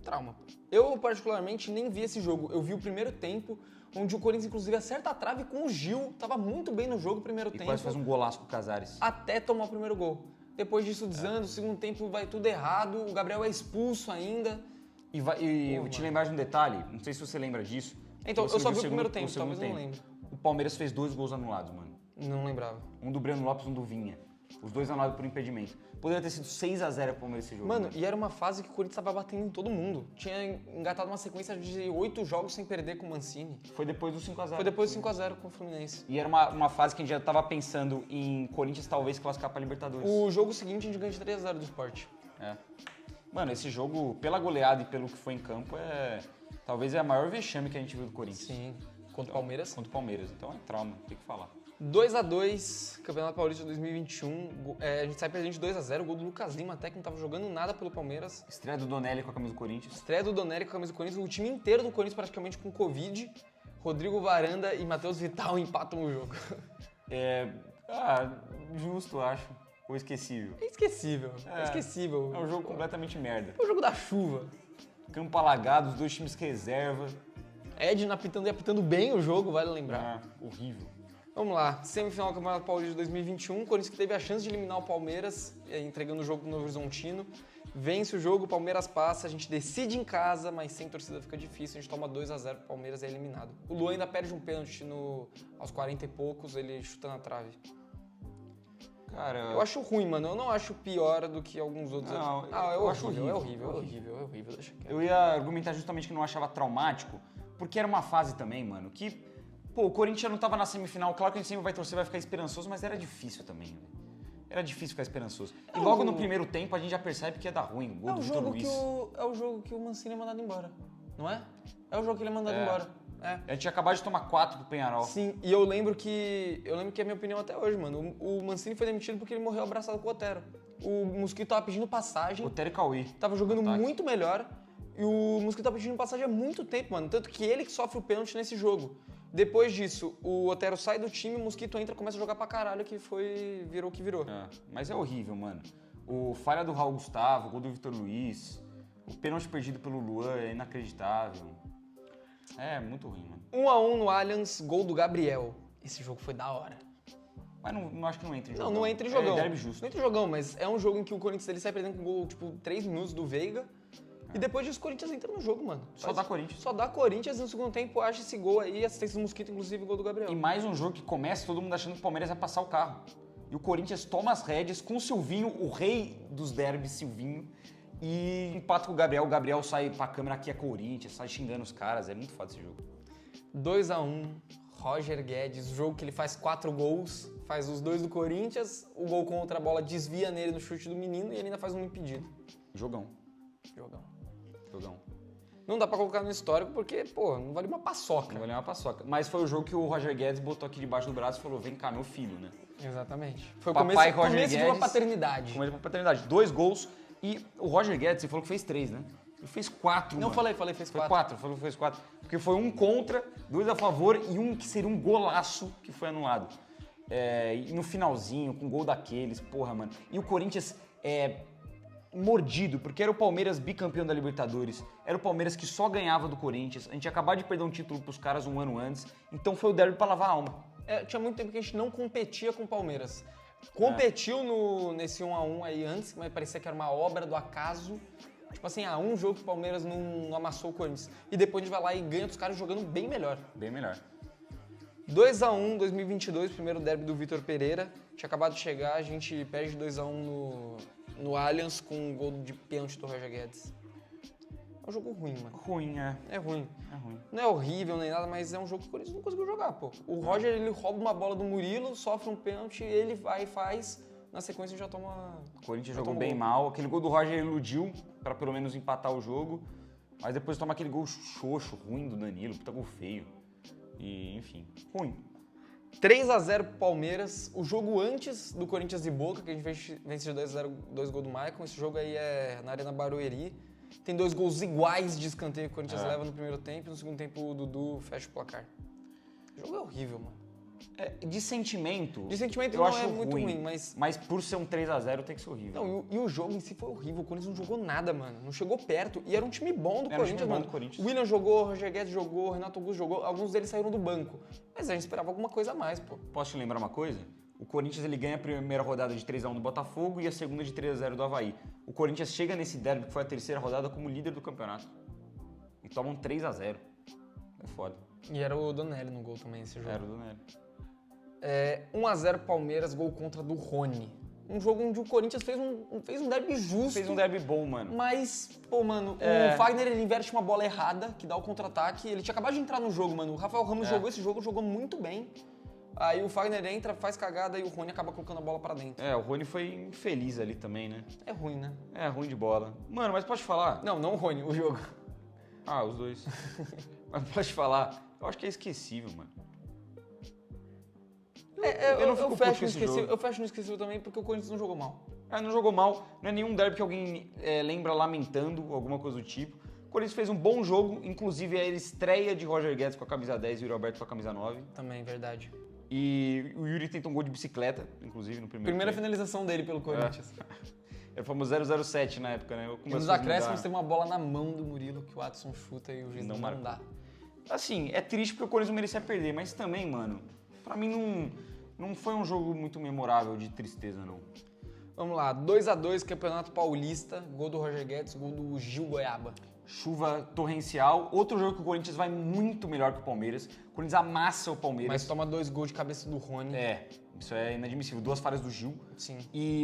trauma. Eu, particularmente, nem vi esse jogo. Eu vi o primeiro tempo, onde o Corinthians, inclusive, acerta a trave com o Gil. Tava muito bem no jogo o primeiro tempo. E quase faz um golaço com o Casares. Até tomar o primeiro gol. depois disso desanda, o segundo tempo vai tudo errado, o Gabriel é expulso ainda. E vou te lembrar de um detalhe, não sei se você lembra disso. Então, Você eu só viu vi o primeiro tempo, talvez eu não lembre. O Palmeiras fez 2 gols anulados, mano. Não lembrava. Um do Breno Lopes, um do Vinha. Os 2 anulados por impedimento. Poderia ter sido 6-0 pro Palmeiras esse jogo. Mano, e era uma fase que o Corinthians tava batendo em todo mundo. Tinha engatado uma sequência de 8 jogos sem perder com o Mancini. Foi depois do 5x0. Foi depois do 5x0 com o Fluminense. E era uma fase que a gente já tava pensando em Corinthians talvez classificar pra Libertadores. O jogo seguinte a gente ganha de 3x0 do Sport. É. Mano, esse jogo, pela goleada e pelo que foi em campo, talvez é a maior vexame que a gente viu do Corinthians. Sim. Contra o Palmeiras. Contra o Palmeiras. Então é trauma, tem que falar. 2x2, Campeonato Paulista 2021. A gente sai perdendo de 2x0. Gol do Lucas Lima, até que não tava jogando nada pelo Palmeiras. Estreia do Donelli com a camisa do Corinthians. Estreia do Donelli com a camisa do Corinthians. O time inteiro do Corinthians praticamente com Covid. Rodrigo Varanda e Matheus Vital empatam o jogo. Justo, acho. Ou esquecível. É esquecível. É esquecível. É um jogo completamente merda. É o jogo da chuva. Campo alagado, os 2 times reserva. Edna apitando bem o jogo, vale lembrar. Horrível. Vamos lá, semifinal do Campeonato Paulista de 2021, o Corinthians que teve a chance de eliminar o Palmeiras, entregando o jogo pro Novo Horizontino. Vence o jogo, o Palmeiras passa, a gente decide em casa, mas sem torcida fica difícil, a gente toma 2x0 pro Palmeiras e é eliminado. O Luan ainda perde um pênalti aos 40 e poucos, ele chuta na trave. Cara, eu acho ruim, mano, eu não acho pior do que alguns outros. Não, eu acho horrível, é horrível, deixa quieto. Eu ia argumentar justamente que não achava traumático, porque era uma fase também, mano, que, o Corinthians não tava na semifinal, claro que a gente sempre vai torcer, vai ficar esperançoso, mas era difícil também, velho. Era difícil ficar esperançoso. E logo no primeiro tempo a gente já percebe que ia dar ruim, o gol do Vitor Luiz. É o jogo que o Mancini é mandado embora, não é? É o jogo que ele é mandado embora. A gente acabou de tomar 4 pro Peñarol. Sim, e eu lembro que é a minha opinião até hoje, mano. O Mancini foi demitido porque ele morreu abraçado com o Otero. O Mosquito tava pedindo passagem. Otero e Cauê. Tava jogando muito melhor. E o Mosquito tava pedindo passagem há muito tempo, mano. Tanto que ele que sofre o pênalti nesse jogo. Depois disso, o Otero sai do time, o Mosquito entra e começa a jogar pra caralho, que virou o que virou. Mas é horrível, mano. O falha do Raul Gustavo, o gol do Vitor Luiz, o pênalti perdido pelo Luan é inacreditável. É muito ruim, mano. 1x1 no Allianz, gol do Gabriel. Esse jogo foi da hora. Mas não acho que não entra em jogão. Não entra em jogão. É derby justo. Não entra em jogão, mas é um jogo em que o Corinthians ele sai perdendo com gol, 3 minutos do Veiga. E depois disso o Corinthians entra no jogo, mano. Só dá Corinthians. Só dá Corinthians e no segundo tempo acha esse gol aí, assistência do Mosquito, inclusive, o gol do Gabriel. E mais um jogo que começa todo mundo achando que o Palmeiras vai passar o carro. E o Corinthians toma as rédeas com o Silvinho, o rei dos derbys, Silvinho, e empata com o Gabriel. O Gabriel sai pra câmera aqui, é Corinthians, sai xingando os caras. É muito foda esse jogo. 2x1, Roger Guedes, o jogo que ele faz 4 gols, faz os 2 do Corinthians, o gol contra a bola desvia nele no chute do menino e ele ainda faz um impedido. Jogão. Não dá pra colocar no histórico porque, não vale uma paçoca. Não vale uma paçoca. Mas foi o jogo que o Roger Guedes botou aqui debaixo do braço e falou, vem cá, meu filho, né? Exatamente. Foi o Papai começo Roger de uma Guedes, paternidade. Começo de uma paternidade. 2 gols e o Roger Guedes, você falou que fez 3, né? Ele fez 4, Não, mano. falei, fez 4. Foi 4, falou que fez 4. Porque foi 1 contra, 2 a favor e um que seria um golaço que foi anulado. E no finalzinho, com gol daqueles, porra, mano. E o Corinthians mordido, porque era o Palmeiras bicampeão da Libertadores, era o Palmeiras que só ganhava do Corinthians, a gente ia acabar de perder um título pros caras um ano antes, então foi o derby pra lavar a alma. Tinha muito tempo que a gente não competia com o Palmeiras. Competiu nesse 1x1 aí antes, mas parecia que era uma obra do acaso. Tipo assim, um jogo que o Palmeiras não amassou o Corinthians. E depois a gente vai lá e ganha dos caras jogando bem melhor. Bem melhor. 2x1 2022, primeiro derby do Vitor Pereira. Tinha acabado de chegar, a gente perde 2x1 no Allianz com um gol de pênalti do Roger Guedes. É um jogo ruim, mano. Ruim, É ruim. É ruim. Não é horrível nem nada, mas é um jogo que o Corinthians não conseguiu jogar, pô. O Roger, ele rouba uma bola do Murilo, sofre um pênalti, ele vai e faz. Na sequência já toma... O Corinthians jogou bem mal. Aquele gol do Roger iludiu pra pelo menos empatar o jogo. Mas depois toma aquele gol xoxo, ruim do Danilo, puta gol feio. E, enfim, ruim. 3x0 pro Palmeiras. O jogo antes do Corinthians e Boca, que a gente vence de 2x0, 2 gols do Maicon. Esse jogo aí é na Arena Barueri. Tem 2 gols iguais de escanteio que o Corinthians leva no primeiro tempo. E no segundo tempo o Dudu fecha o placar. O jogo é horrível, mano. De sentimento, eu não acho muito ruim, mas por ser um 3x0 tem que ser horrível. Não, e o jogo em si foi horrível. O Corinthians não jogou nada, mano. Não chegou perto. E era um time bom do Corinthians, mano. O William jogou, o Roger Guedes jogou, o Renato Augusto jogou. Alguns deles saíram do banco. Mas a gente esperava alguma coisa a mais, pô. Posso te lembrar uma coisa? O Corinthians ele ganha a primeira rodada de 3x1 do Botafogo e a segunda de 3x0 do Avaí. O Corinthians chega nesse derby, que foi a terceira rodada, como líder do campeonato. E toma um 3x0. É foda. E era o Donelli no gol também esse jogo. Era o Donelli. 1x0 Palmeiras, gol contra do Rony. Um jogo onde o Corinthians fez um derby justo. Fez um derby bom, mano. Mas, pô, mano, o Fagner ele inverte uma bola errada, que dá o contra-ataque. Ele tinha acabado de entrar no jogo, mano. O Rafael Ramos jogou esse jogo, jogou muito bem. Aí o Fagner entra, faz cagada e o Rony acaba colocando a bola pra dentro. O Rony foi infeliz ali também, né? É ruim, né? É ruim de bola. Mano, mas pode falar? Não o Rony, o jogo. Ah, os dois. Mas pode falar? Eu acho que é esquecível, mano. Eu fecho no esquecível também porque o Corinthians não jogou mal. Não jogou mal, não é nenhum derby que alguém lembra lamentando, alguma coisa do tipo. O Corinthians fez um bom jogo, inclusive a estreia de Roger Guedes com a camisa 10 e o Yuri Alberto com a camisa 9. Também, verdade. E o Yuri tentou um gol de bicicleta, inclusive, no Primeira finalização dele pelo Corinthians. É o famoso 007 na época, né? E nos acréscimos teve uma bola na mão do Murilo que o Adson chuta e o juiz não dá. Assim, é triste porque o Corinthians não merecia perder, mas também, mano, pra mim não foi um jogo muito memorável de tristeza, não. Vamos lá, 2x2 Campeonato Paulista, gol do Roger Guedes, gol do Gil Goiaba. Chuva torrencial, outro jogo que o Corinthians vai muito melhor que o Palmeiras. O Corinthians amassa o Palmeiras. Mas toma 2 gols de cabeça do Rony. Isso é inadmissível. 2 falhas do Gil. Sim.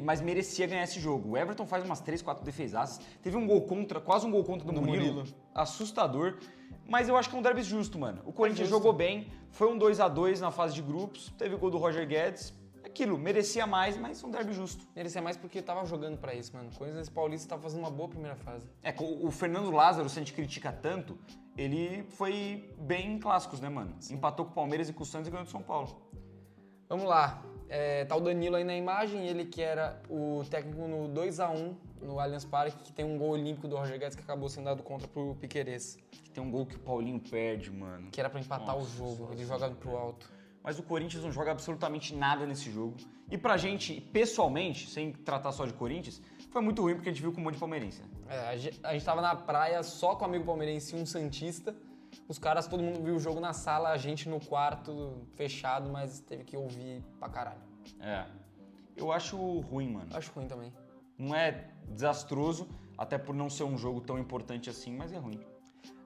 Mas merecia ganhar esse jogo. O Everton faz umas 3, 4 defesaças. Teve um gol contra, quase um gol contra do Murilo. Assustador. Mas eu acho que é um derby justo, mano. O Corinthians jogou bem, foi um 2x2 na fase de grupos, teve o gol do Roger Guedes. Aquilo, merecia mais, mas um derby justo. Merecia mais porque tava jogando pra isso, mano. O Corinthians Paulista tava fazendo uma boa primeira fase. O Fernando Lázaro, se a gente critica tanto, ele foi bem em clássicos, né, mano? Sim. Empatou com o Palmeiras e com o Santos e ganhou do São Paulo. Vamos lá. Tá o Danilo aí na imagem, ele que era o técnico no 2x1 no Allianz Parque, que tem um gol olímpico do Roger Guedes que acabou sendo dado contra pro Piquerez. Tem um gol que o Paulinho perde, mano. Que era pra empatar o jogo, ele joga pro alto. Mas o Corinthians não joga absolutamente nada nesse jogo. E pra gente, pessoalmente, sem tratar só de Corinthians, foi muito ruim porque a gente viu com um monte de palmeirense. A gente tava na praia só com um amigo palmeirense e um santista. Os caras, todo mundo viu o jogo na sala, a gente no quarto, fechado, mas teve que ouvir pra caralho. Eu acho ruim, mano. Acho ruim também. Não é desastroso, até por não ser um jogo tão importante assim, mas é ruim.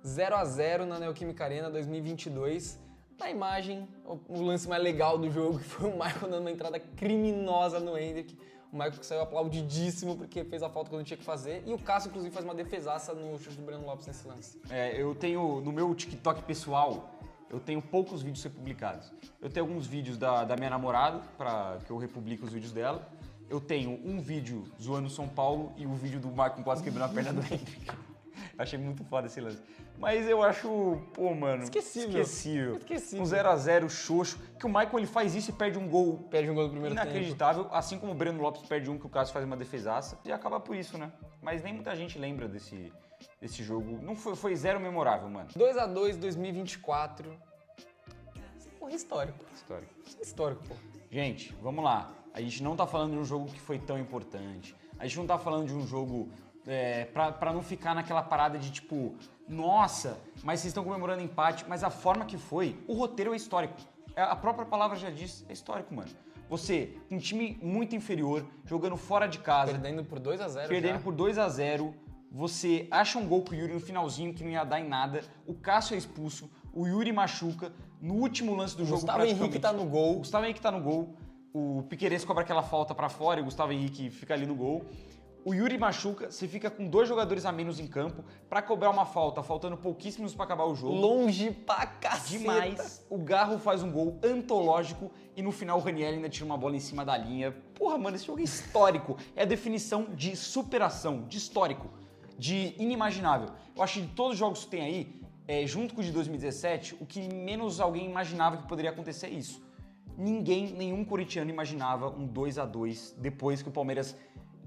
0x0 na Neoquímica Arena 2022. Na imagem, o lance mais legal do jogo, que foi o Michael dando uma entrada criminosa no Hendrick. O Michael que saiu aplaudidíssimo porque fez a falta quando tinha que fazer. E o Cássio, inclusive, faz uma defesaça no chute do Breno Lopes nesse lance. Eu tenho, no meu TikTok pessoal, eu tenho poucos vídeos republicados. Eu tenho alguns vídeos da minha namorada, que eu republico os vídeos dela. Eu tenho um vídeo zoando o São Paulo e o vídeo do Michael quase quebrando a perna do Hendrick. Achei muito foda esse lance. Mas eu acho, mano... Esquecível. Um 0x0 xoxo. Que o Michael ele faz isso e perde um gol. Perde um gol no primeiro tempo. Inacreditável. Assim como o Breno Lopes perde um que o Cássio faz uma defesaça. E acaba por isso, né? Mas nem muita gente lembra desse jogo. Não foi zero memorável, mano. 2x2, 2024. Porra, histórico. Histórico, pô. Gente, vamos lá. A gente não tá falando de um jogo que foi tão importante. A gente não tá falando de um jogo... pra não ficar naquela parada de tipo, nossa, mas vocês estão comemorando empate, mas a forma que foi, o roteiro é histórico. A própria palavra já diz, é histórico, mano. Você, um time muito inferior, jogando fora de casa. Perdendo por 2x0 Perdendo por 2x0. Você acha um gol com o Yuri no finalzinho que não ia dar em nada. O Cássio é expulso, o Yuri machuca. No último lance do jogo, Gustavo Henrique tá no gol. O Gustavo Henrique tá no gol. O Piquerez cobra aquela falta pra fora e o Gustavo Henrique fica ali no gol. O Yuri machuca, você fica com 2 jogadores a menos em campo pra cobrar uma falta, faltando pouquíssimos pra acabar o jogo. Longe pra caceta. Demais. O Garro faz um gol antológico e no final o Ranieri ainda tira uma bola em cima da linha. Porra, mano, esse jogo é histórico. É a definição de superação, de histórico, de inimaginável. Eu acho que de todos os jogos que tem aí, junto com o de 2017, o que menos alguém imaginava que poderia acontecer é isso. Nenhum corintiano imaginava um 2x2 depois que o Palmeiras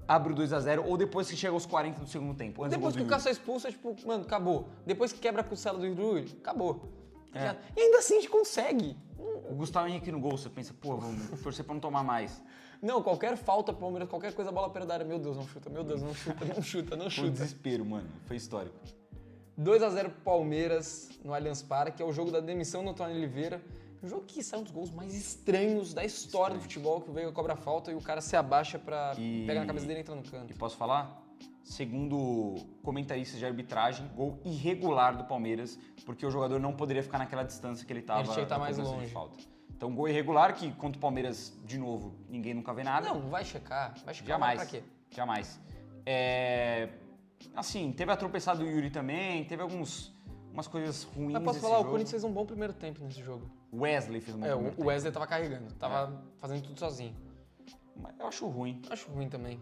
abre o 2x0 ou depois que chega aos 40 do segundo tempo. Depois que o Cássio é expulso, tipo, mano, acabou. Depois que quebra a costela do Yuri, acabou. E ainda assim a gente consegue. O Gustavo Henrique no gol, você pensa, pô, vamos torcer pra não tomar mais. Não, qualquer falta pro Palmeiras, qualquer coisa, a bola perda da área. Meu Deus, não chuta, não chuta. Foi um desespero, mano. Foi histórico. 2x0 pro Palmeiras no Allianz Parque, é o jogo da demissão do Antônio Oliveira. Um jogo que sai um dos gols mais estranhos da história do futebol, que o Veiga cobra falta e o cara se abaixa pra pegar na cabeça dele e entrar no canto. E posso falar? Segundo comentaristas de arbitragem, gol irregular do Palmeiras, porque o jogador não poderia ficar naquela distância que ele estava. Ele tinha que estar mais longe. De falta. Então, gol irregular, que contra o Palmeiras, de novo, ninguém nunca vê nada. Não, vai checar. Vai checar. Jamais. Pra quê? Jamais. Assim, teve a tropeçada do Yuri também, teve umas coisas ruins. Mas posso nesse falar, jogo. o Corinthians fez um bom primeiro tempo nesse jogo. O Wesley fez um bom primeiro O tempo. Wesley tava carregando, tava fazendo tudo sozinho. Mas eu acho ruim. Acho ruim também.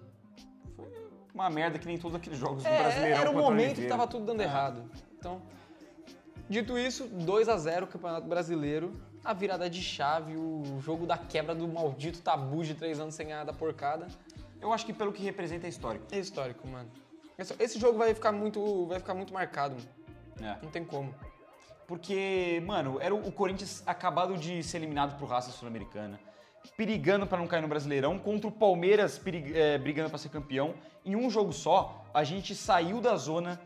Uma merda que nem todos aqueles jogos do Brasileirão. Era um contra o momento que Oliveira. tava tudo dando errado. Então, dito isso, 2-0 Campeonato Brasileiro, a virada de chave, o jogo da quebra do maldito tabu de 3 anos sem ganhar da porcada. Eu acho que pelo que representa é histórico. É histórico, mano. Esse jogo vai ficar muito marcado, mano. É. Não tem como. Porque, mano, era o Corinthians acabado de ser eliminado pro Raça Sul-Americana, perigando pra não cair no Brasileirão, contra o Palmeiras brigando pra ser campeão. Em um jogo só, a gente saiu da zona,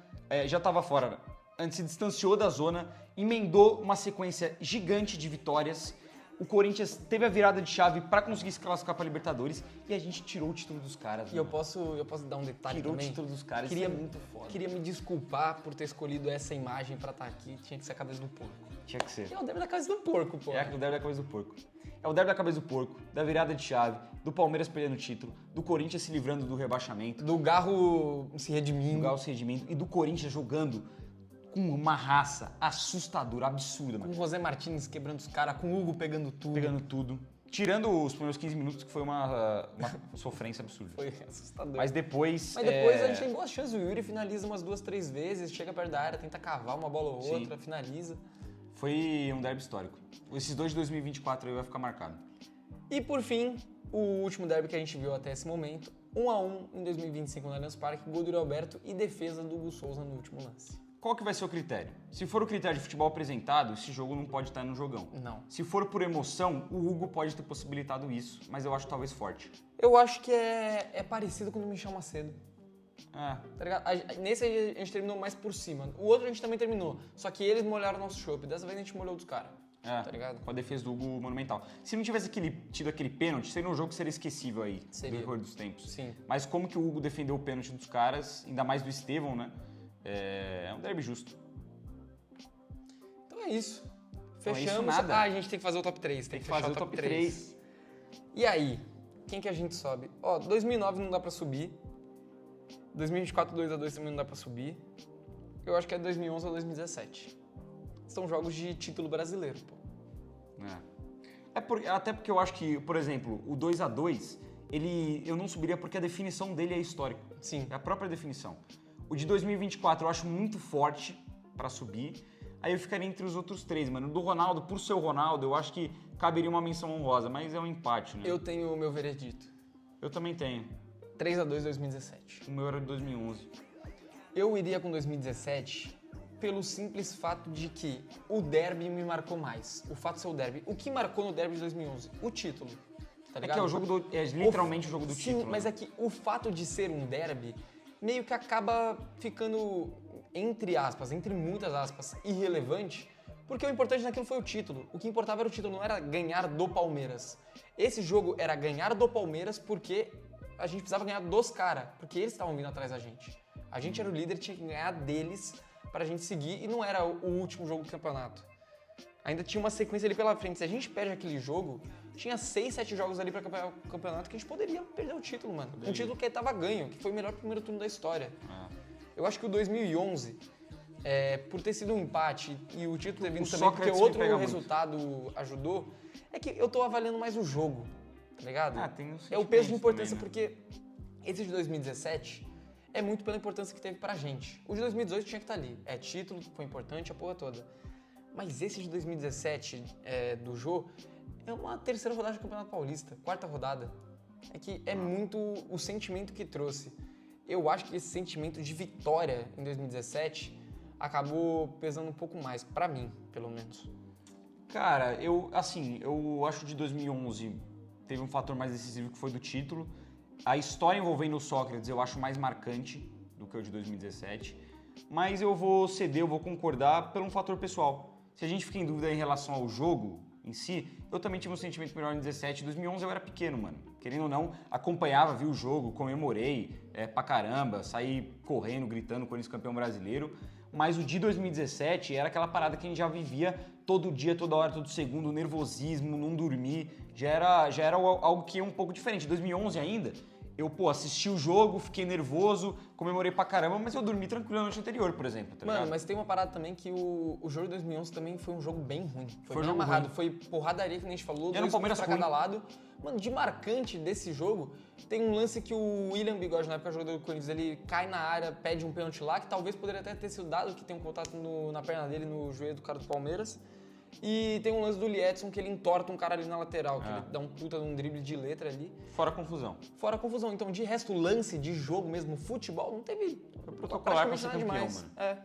já tava fora, né? A gente se distanciou da zona, emendou uma sequência gigante de vitórias. O Corinthians teve a virada de chave pra conseguir se classificar pra Libertadores e a gente tirou o título dos caras. E eu posso dar um detalhe Tirou também? o título dos caras, Queria, isso é muito foda. Queria me desculpar por ter escolhido essa imagem pra estar aqui. Tinha que ser a cabeça do porco. Tinha que ser. É o derby da cabeça do porco, pô. É o derby da cabeça do porco. É o derby da cabeça do porco, da virada de chave, do Palmeiras perdendo o título, do Corinthians se livrando do rebaixamento, Do Garro se redimindo. do Galo se redimindo e do Corinthians jogando com uma raça assustadora, absurda, Com mano. o José Martins quebrando os caras, com o Hugo pegando tudo. Pegando tudo. Tirando os primeiros 15 minutos, que foi uma sofrência absurda. Foi assustador. Mas depois... Mas depois a gente tem boas chances. O Yuri finaliza umas 2, 3 vezes, chega perto da área, tenta cavar uma bola ou Sim. outra, finaliza. Foi um derby histórico. Esses dois de 2024 aí vai ficar marcado. E por fim, o último derby que a gente viu até esse momento, 1-1 em 2025 no Allianz Parque, gol do Yuri Alberto e defesa do Hugo Souza no último lance. Qual que vai ser o critério? Se for o critério de futebol apresentado, esse jogo não pode estar no jogão. Não. Se for por emoção, o Hugo pode ter possibilitado isso, mas eu acho talvez forte. Eu acho que é parecido com o do Michel Macedo. É, Tá ligado? Nesse a gente terminou mais por cima. O outro a gente também terminou. Só que eles molharam o nosso chopp. Dessa vez a gente molhou dos caras. Tá ligado? com a defesa do Hugo monumental. Se não tivesse tido aquele pênalti, seria um jogo que seria esquecível aí, Seria. no decorrer dos tempos. Sim. Mas como que o Hugo defendeu o pênalti dos caras, ainda mais do Estevão, né? É um derby justo. Então é isso. Então é isso Fechamos. nada. A gente tem que fazer o top 3. Tem que Fazer fechar o top 3. E aí? Quem que a gente sobe? Ó, 2009 não dá pra subir. 2024 2-2 também não dá pra subir. Eu acho que é 2011 ou 2017. São jogos de título brasileiro, pô. Até porque eu acho que, por exemplo, o 2-2, eu não subiria porque a definição dele é histórica. Sim. É a própria definição. O de 2024 eu acho muito forte pra subir. Aí eu ficaria entre os outros três, mano. O do Ronaldo, por ser o Ronaldo, eu acho que caberia uma menção honrosa, mas é um empate, né? Eu tenho o meu veredito. Eu também tenho. 3-2 2017. O meu era de 2011. Eu iria com 2017 pelo simples fato de que o derby me marcou mais. O fato de ser o derby. O que marcou no derby de 2011? O título. Tá ligado? É que é o jogo literalmente o jogo do Sim, título. mas né? é que o fato de ser um derby meio que acaba ficando, entre aspas, entre muitas aspas, irrelevante, porque o importante naquilo foi o título. O que importava era o título, não era ganhar do Palmeiras. Esse jogo era ganhar do Palmeiras porque a gente precisava ganhar dos caras, porque eles estavam vindo atrás da gente. A gente era o líder, tinha que ganhar deles pra gente seguir e não era o último jogo do campeonato. Ainda tinha uma sequência ali pela frente. Se a gente perde aquele jogo, tinha 6, 7 jogos ali pra campeonato que a gente poderia perder o título, mano. Um título que tava ganho, que foi o melhor primeiro turno da história. Eu acho que o 2011, por ter sido um empate e o título ter vindo também porque Sócrates outro me pega resultado ajudou, é que eu tô avaliando mais o jogo, tá ligado? Tem um É o peso de sentimento importância, também, né? porque esse de 2017 é muito pela importância que teve pra gente. O de 2018 tinha que estar ali. É título, foi importante, a porra toda. Mas esse de 2017 do Jô é uma terceira rodada do Campeonato Paulista, quarta rodada. É que é muito o sentimento que trouxe. Eu acho que esse sentimento de vitória em 2017 acabou pesando um pouco mais, pra mim, pelo menos. Cara, eu acho que de 2011 teve um fator mais decisivo que foi do título. A história envolvendo o Sócrates eu acho mais marcante do que o de 2017. Mas eu vou ceder, eu vou concordar por um fator pessoal. Se a gente fica em dúvida em relação ao jogo, em si, eu também tive um sentimento melhor em 17. 2011 eu era pequeno, mano. Querendo ou não, acompanhava, vi o jogo, comemorei pra caramba, saí correndo, gritando Corinthians campeão brasileiro. Mas o de 2017 era aquela parada que a gente já vivia todo dia, toda hora, todo segundo, nervosismo, não dormir. Já era algo que é um pouco diferente. 2011 ainda, eu, assisti o jogo, fiquei nervoso, comemorei pra caramba, mas eu dormi tranquilo na noite anterior, por exemplo, tá Mano, ligado? mas tem uma parada também que o jogo de 2011 também foi um jogo bem ruim. Foi um bem jogo amarrado, ruim. foi porradaria, que nem a gente falou, E era um dois Palmeiras pontos pra cada ruim. lado. Mano, de marcante desse jogo, tem um lance que o William Bigode, na época jogador do Corinthians, ele cai na área, pede um pênalti lá, que talvez poderia até ter sido dado, que tem um contato na perna dele, no joelho do cara do Palmeiras. E tem um lance do Liedson que ele entorta um cara ali na lateral, que ele dá um puta de um drible de letra ali. Fora a confusão. Fora a confusão. Então, de resto, lance de jogo mesmo, futebol, não teve protocolar pra praticamente ser nada campeão, demais. mano. É.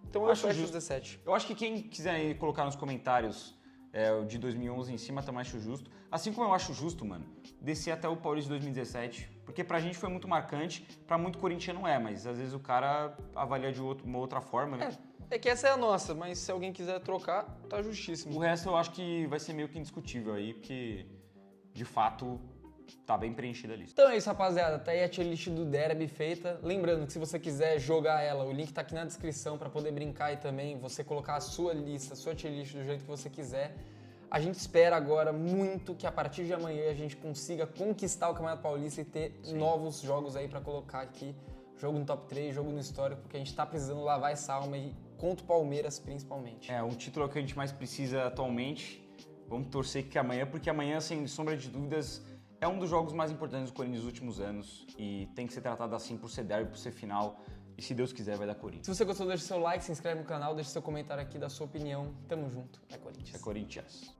Então Eu eu acho fecho os justo. 17. Eu acho que quem quiser aí colocar nos comentários o de 2011 em cima, também acho justo. Assim como eu acho justo, mano, descer até o Paulista de 2017, porque pra gente foi muito marcante, pra muito corintiano não é, mas às vezes o cara avalia de uma outra forma, né? É que essa é a nossa, mas se alguém quiser trocar, tá justíssimo. O resto eu acho que vai ser meio que indiscutível aí, porque de fato tá bem preenchida a lista. Então é isso, rapaziada. Tá aí a tier list do Derby feita. Lembrando que se você quiser jogar ela, o link tá aqui na descrição pra poder brincar e também você colocar a sua lista, a sua tier list do jeito que você quiser. A gente espera agora muito que a partir de amanhã a gente consiga conquistar o Campeonato Paulista e ter novos jogos aí pra colocar aqui. Jogo no top 3, jogo no histórico, porque a gente tá precisando lavar essa alma aí contra o Palmeiras principalmente. Um título que a gente mais precisa atualmente. Vamos torcer que amanhã, porque amanhã, sem sombra de dúvidas, é um dos jogos mais importantes do Corinthians nos últimos anos e tem que ser tratado assim por ser derby, por ser final. E se Deus quiser, vai dar Corinthians. Se você gostou, deixa seu like, se inscreve no canal, deixa seu comentário aqui da sua opinião. Tamo junto. É Corinthians. É Corinthians.